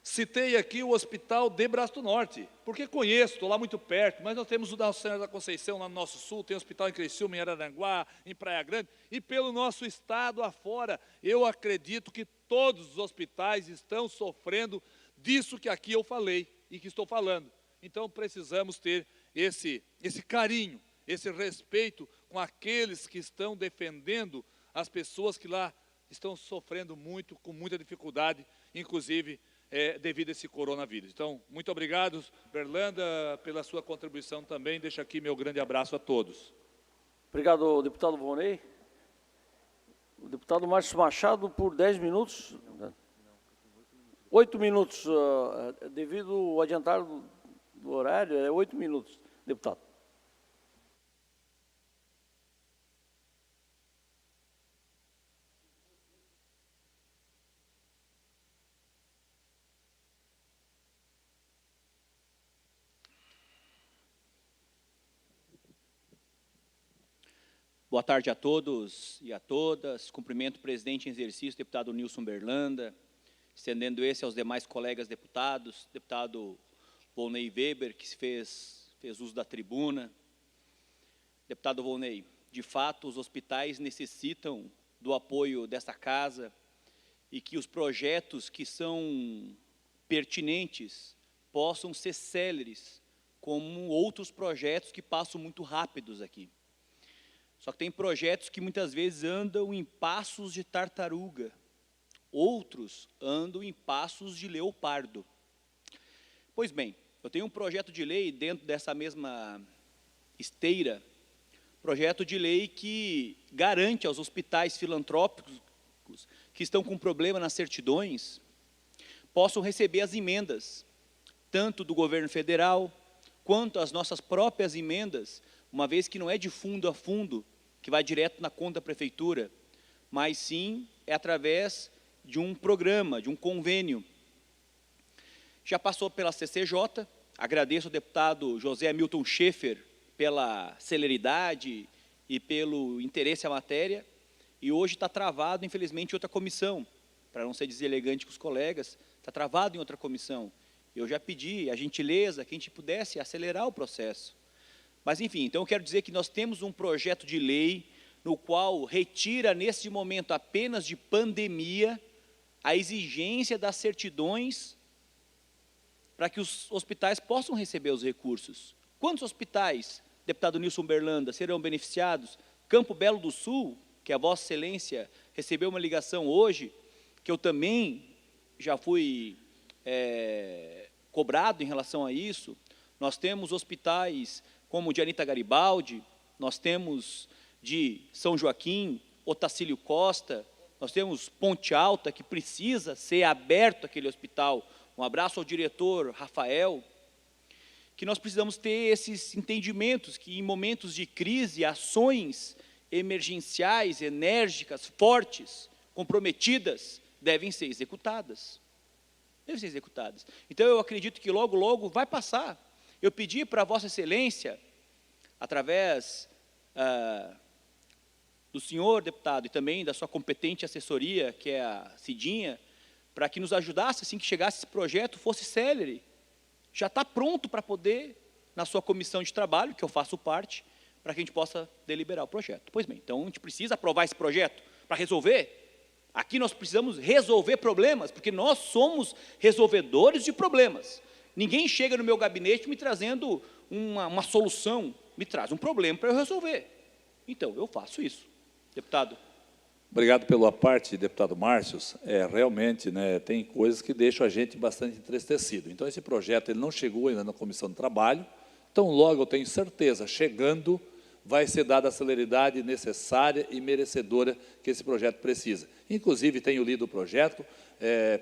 S9: Citei aqui o Hospital de Braço do Norte, porque conheço, estou lá muito perto, mas nós temos o Nossa Senhora da Conceição lá no nosso sul, tem hospital em Criciúma, em Araranguá, em Praia Grande, e pelo nosso estado afora, eu acredito que todos os hospitais estão sofrendo disso que aqui eu falei e que estou falando. Então, precisamos ter esse carinho, esse respeito com aqueles que estão defendendo as pessoas que lá estão sofrendo muito, com muita dificuldade, inclusive devido a esse coronavírus. Então, muito obrigado, Berlanda, pela sua contribuição também. Deixo aqui meu grande abraço a todos.
S3: Obrigado, deputado Vonei. O deputado Márcio Machado, por 10 minutos. 8 minutos, devido ao adiantar do horário, 8 minutos, deputado.
S4: Boa tarde a todos e a todas. Cumprimento o presidente em exercício, deputado Nilson Berlanda, estendendo esse aos demais colegas deputados, deputado Volney Weber, que fez uso da tribuna. Deputado Volney, de fato, os hospitais necessitam do apoio desta casa e que os projetos que são pertinentes possam ser céleres, como outros projetos que passam muito rápidos aqui. Só que tem projetos que muitas vezes andam em passos de tartaruga, outros andam em passos de leopardo. Pois bem, eu tenho um projeto de lei dentro dessa mesma esteira, projeto de lei que garante aos hospitais filantrópicos que estão com problema nas certidões, possam receber as emendas, tanto do governo federal, quanto as nossas próprias emendas, uma vez que não é de fundo a fundo, que vai direto na conta da prefeitura, mas sim é através de um programa, de um convênio. Já passou pela CCJ, agradeço ao deputado José Hamilton Schaefer pela celeridade e pelo interesse à matéria, e hoje está travado, infelizmente, em outra comissão, para não ser deselegante com os colegas, está travado em outra comissão. Eu já pedi a gentileza que a gente pudesse acelerar o processo. Mas, enfim, então eu quero dizer que nós temos um projeto de lei no qual retira, nesse momento apenas de pandemia, a exigência das certidões para que os hospitais possam receber os recursos. Quantos hospitais, deputado Nilson Berlanda, serão beneficiados? Campo Belo do Sul, que a Vossa Excelência recebeu uma ligação hoje, que eu também já fui cobrado em relação a isso. Nós temos hospitais como o de Anita Garibaldi, nós temos de São Joaquim, Otacílio Costa, nós temos Ponte Alta, que precisa ser aberto aquele hospital. Um abraço ao diretor Rafael, que nós precisamos ter esses entendimentos, que em momentos de crise, ações emergenciais, enérgicas, fortes, comprometidas, devem ser executadas. Devem ser executadas. Então, eu acredito que logo, logo vai passar. Eu pedi para Vossa Excelência, através do senhor deputado e também da sua competente assessoria, que é a Cidinha, para que nos ajudasse, assim que chegasse esse projeto, fosse célere. Já está pronto para poder, na sua comissão de trabalho, que eu faço parte, para que a gente possa deliberar o projeto. Pois bem, então a gente precisa aprovar esse projeto para resolver. Aqui nós precisamos resolver problemas, porque nós somos resolvedores de problemas. Ninguém chega no meu gabinete me trazendo uma solução, me traz um problema para eu resolver. Então, eu faço isso. Deputado.
S9: Obrigado pela parte, deputado Márcios. Realmente, né, tem coisas que deixam a gente bastante entristecido. Então, esse projeto ele não chegou ainda na Comissão de Trabalho. Então, logo, eu tenho certeza, chegando, vai ser dada a celeridade necessária e merecedora que esse projeto precisa. Inclusive, tenho lido o projeto,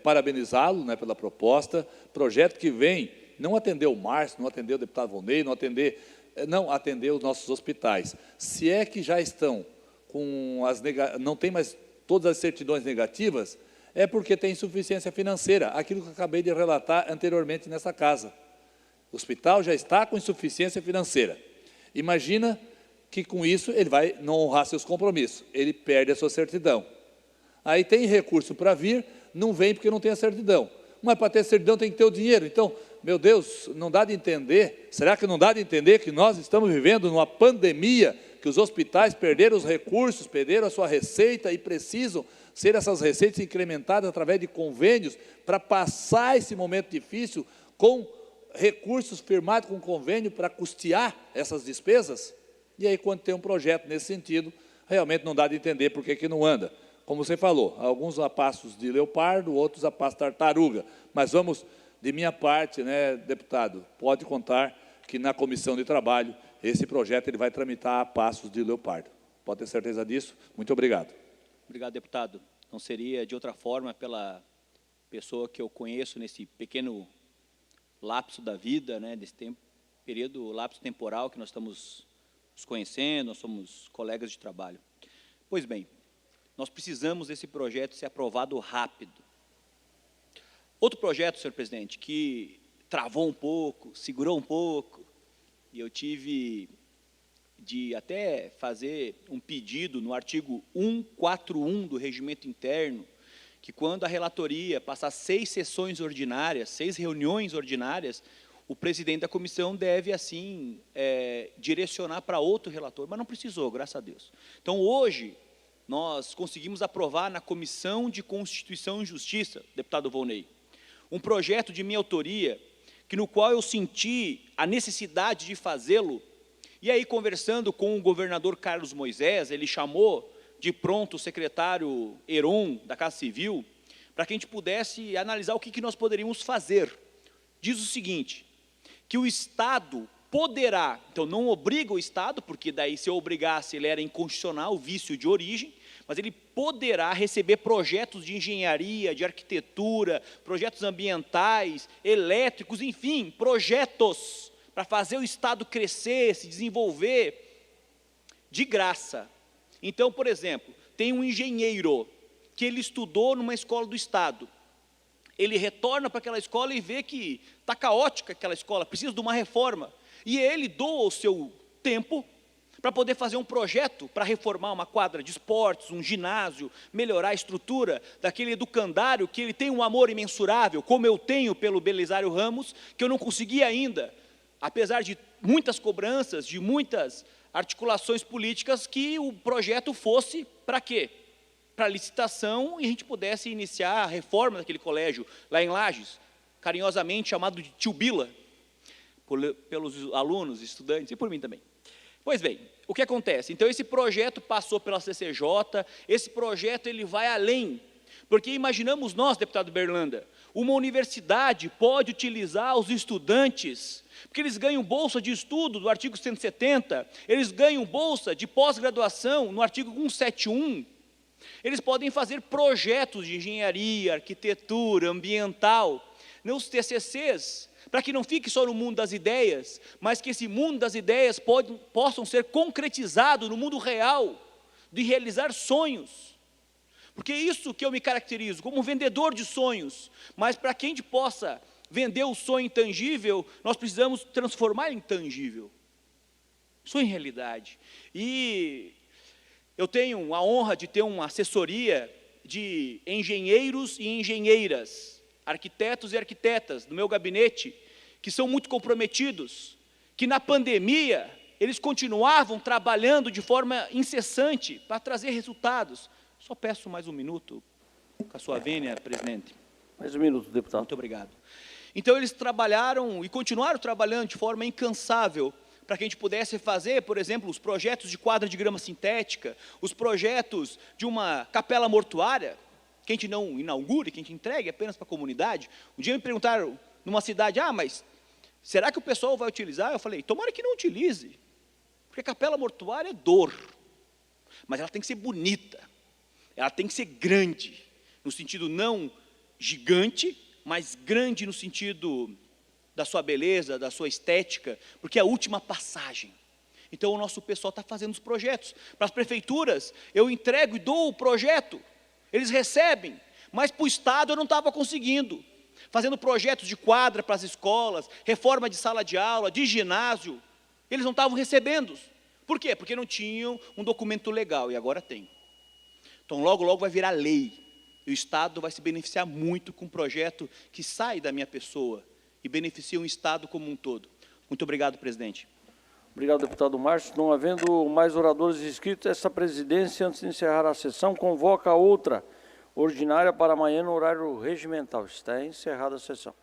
S9: parabenizá-lo, né, pela proposta, projeto que vem não atender o Márcio, não atender o deputado Volney, não atender os nossos hospitais. Se é que já estão com não tem mais todas as certidões negativas, é porque tem insuficiência financeira, aquilo que eu acabei de relatar anteriormente nessa casa. O hospital já está com insuficiência financeira. Imagina que com isso ele vai não honrar seus compromissos, ele perde a sua certidão. Aí tem recurso para vir, não vem porque não tem a certidão. Mas para ter certidão tem que ter o dinheiro. Então, meu Deus, não dá de entender, será que não dá de entender que nós estamos vivendo numa pandemia, que os hospitais perderam os recursos, perderam a sua receita e precisam ser essas receitas incrementadas através de convênios para passar esse momento difícil com recursos firmados com convênio para custear essas despesas? E aí, quando tem um projeto nesse sentido, realmente não dá de entender por que não anda. Como você falou, alguns a passos de leopardo, outros a passos tartaruga. Mas vamos, de minha parte, né, deputado, pode contar que na Comissão de Trabalho, esse projeto ele vai tramitar a passos de leopardo. Pode ter certeza disso. Muito obrigado.
S4: Obrigado, deputado. Não seria de outra forma pela pessoa que eu conheço nesse pequeno lapso da vida, né, desse período, lapso temporal que nós estamos nos conhecendo, nós somos colegas de trabalho. Pois bem, nós precisamos desse projeto ser aprovado rápido. Outro projeto, senhor presidente, que travou um pouco, segurou um pouco, e eu tive de até fazer um pedido no artigo 141 do Regimento Interno, que quando a relatoria passar 6 sessões ordinárias, 6 reuniões ordinárias, o presidente da comissão deve, assim, direcionar para outro relator, mas não precisou, graças a Deus. Então, hoje, nós conseguimos aprovar na Comissão de Constituição e Justiça, deputado Volney, um projeto de minha autoria, no qual eu senti a necessidade de fazê-lo, e aí, conversando com o governador Carlos Moisés, ele chamou de pronto o secretário Heron, da Casa Civil, para que a gente pudesse analisar o que nós poderíamos fazer. Diz o seguinte, que o Estado poderá, então não obriga o Estado, porque daí se eu obrigasse ele era inconstitucional, o vício de origem, mas ele poderá receber projetos de engenharia, de arquitetura, projetos ambientais, elétricos, enfim, projetos para fazer o Estado crescer, se desenvolver, de graça. Então, por exemplo, tem um engenheiro que ele estudou numa escola do Estado, ele retorna para aquela escola e vê que está caótica aquela escola, precisa de uma reforma, e ele doa o seu tempo para poder fazer um projeto para reformar uma quadra de esportes, um ginásio, melhorar a estrutura daquele educandário que ele tem um amor imensurável, como eu tenho pelo Belisário Ramos, que eu não consegui ainda, apesar de muitas cobranças, de muitas articulações políticas que o projeto fosse para quê? Para licitação e a gente pudesse iniciar a reforma daquele colégio lá em Lages, carinhosamente chamado de Tio Bila, pelos alunos, estudantes e por mim também. Pois bem, o que acontece? Então, esse projeto passou pela CCJ, esse projeto ele vai além, porque imaginamos nós, deputado Berlanda, uma universidade pode utilizar os estudantes, porque eles ganham bolsa de estudo do artigo 170, eles ganham bolsa de pós-graduação no artigo 171, eles podem fazer projetos de engenharia, arquitetura, ambiental, nos TCCs, para que não fique só no mundo das ideias, mas que esse mundo das ideias possam ser concretizados no mundo real, de realizar sonhos. Porque é isso que eu me caracterizo, como um vendedor de sonhos, mas para que a gente possa vender o sonho intangível, nós precisamos transformar em tangível. Sonho em realidade. E eu tenho a honra de ter uma assessoria de engenheiros e engenheiras, arquitetos e arquitetas do meu gabinete, que são muito comprometidos, que na pandemia eles continuavam trabalhando de forma incessante para trazer resultados. Só peço mais um minuto, com a sua vênia, presidente.
S3: Mais um minuto, deputado.
S4: Muito obrigado. Então, eles trabalharam e continuaram trabalhando de forma incansável para que a gente pudesse fazer, por exemplo, os projetos de quadra de grama sintética, os projetos de uma capela mortuária, que a gente não inaugure, que a gente entregue apenas para a comunidade. Um dia me perguntaram, numa cidade, mas será que o pessoal vai utilizar? Eu falei, tomara que não utilize, porque a capela mortuária é dor, mas ela tem que ser bonita, ela tem que ser grande, no sentido não gigante, mas grande no sentido da sua beleza, da sua estética, porque é a última passagem. Então, o nosso pessoal está fazendo os projetos. Para as prefeituras, eu entrego e dou o projeto, eles recebem, mas para o Estado eu não estava conseguindo. Fazendo projetos de quadra para as escolas, reforma de sala de aula, de ginásio, eles não estavam recebendo. Por quê? Porque não tinham um documento legal, e agora tem. Então, logo, logo vai virar lei. E o Estado vai se beneficiar muito com um projeto que sai da minha pessoa e beneficia o Estado como um todo. Muito obrigado, presidente.
S3: Obrigado, deputado Márcio. Não havendo mais oradores inscritos, essa presidência, antes de encerrar a sessão, convoca a outra ordinária para amanhã no horário regimental. Está encerrada a sessão.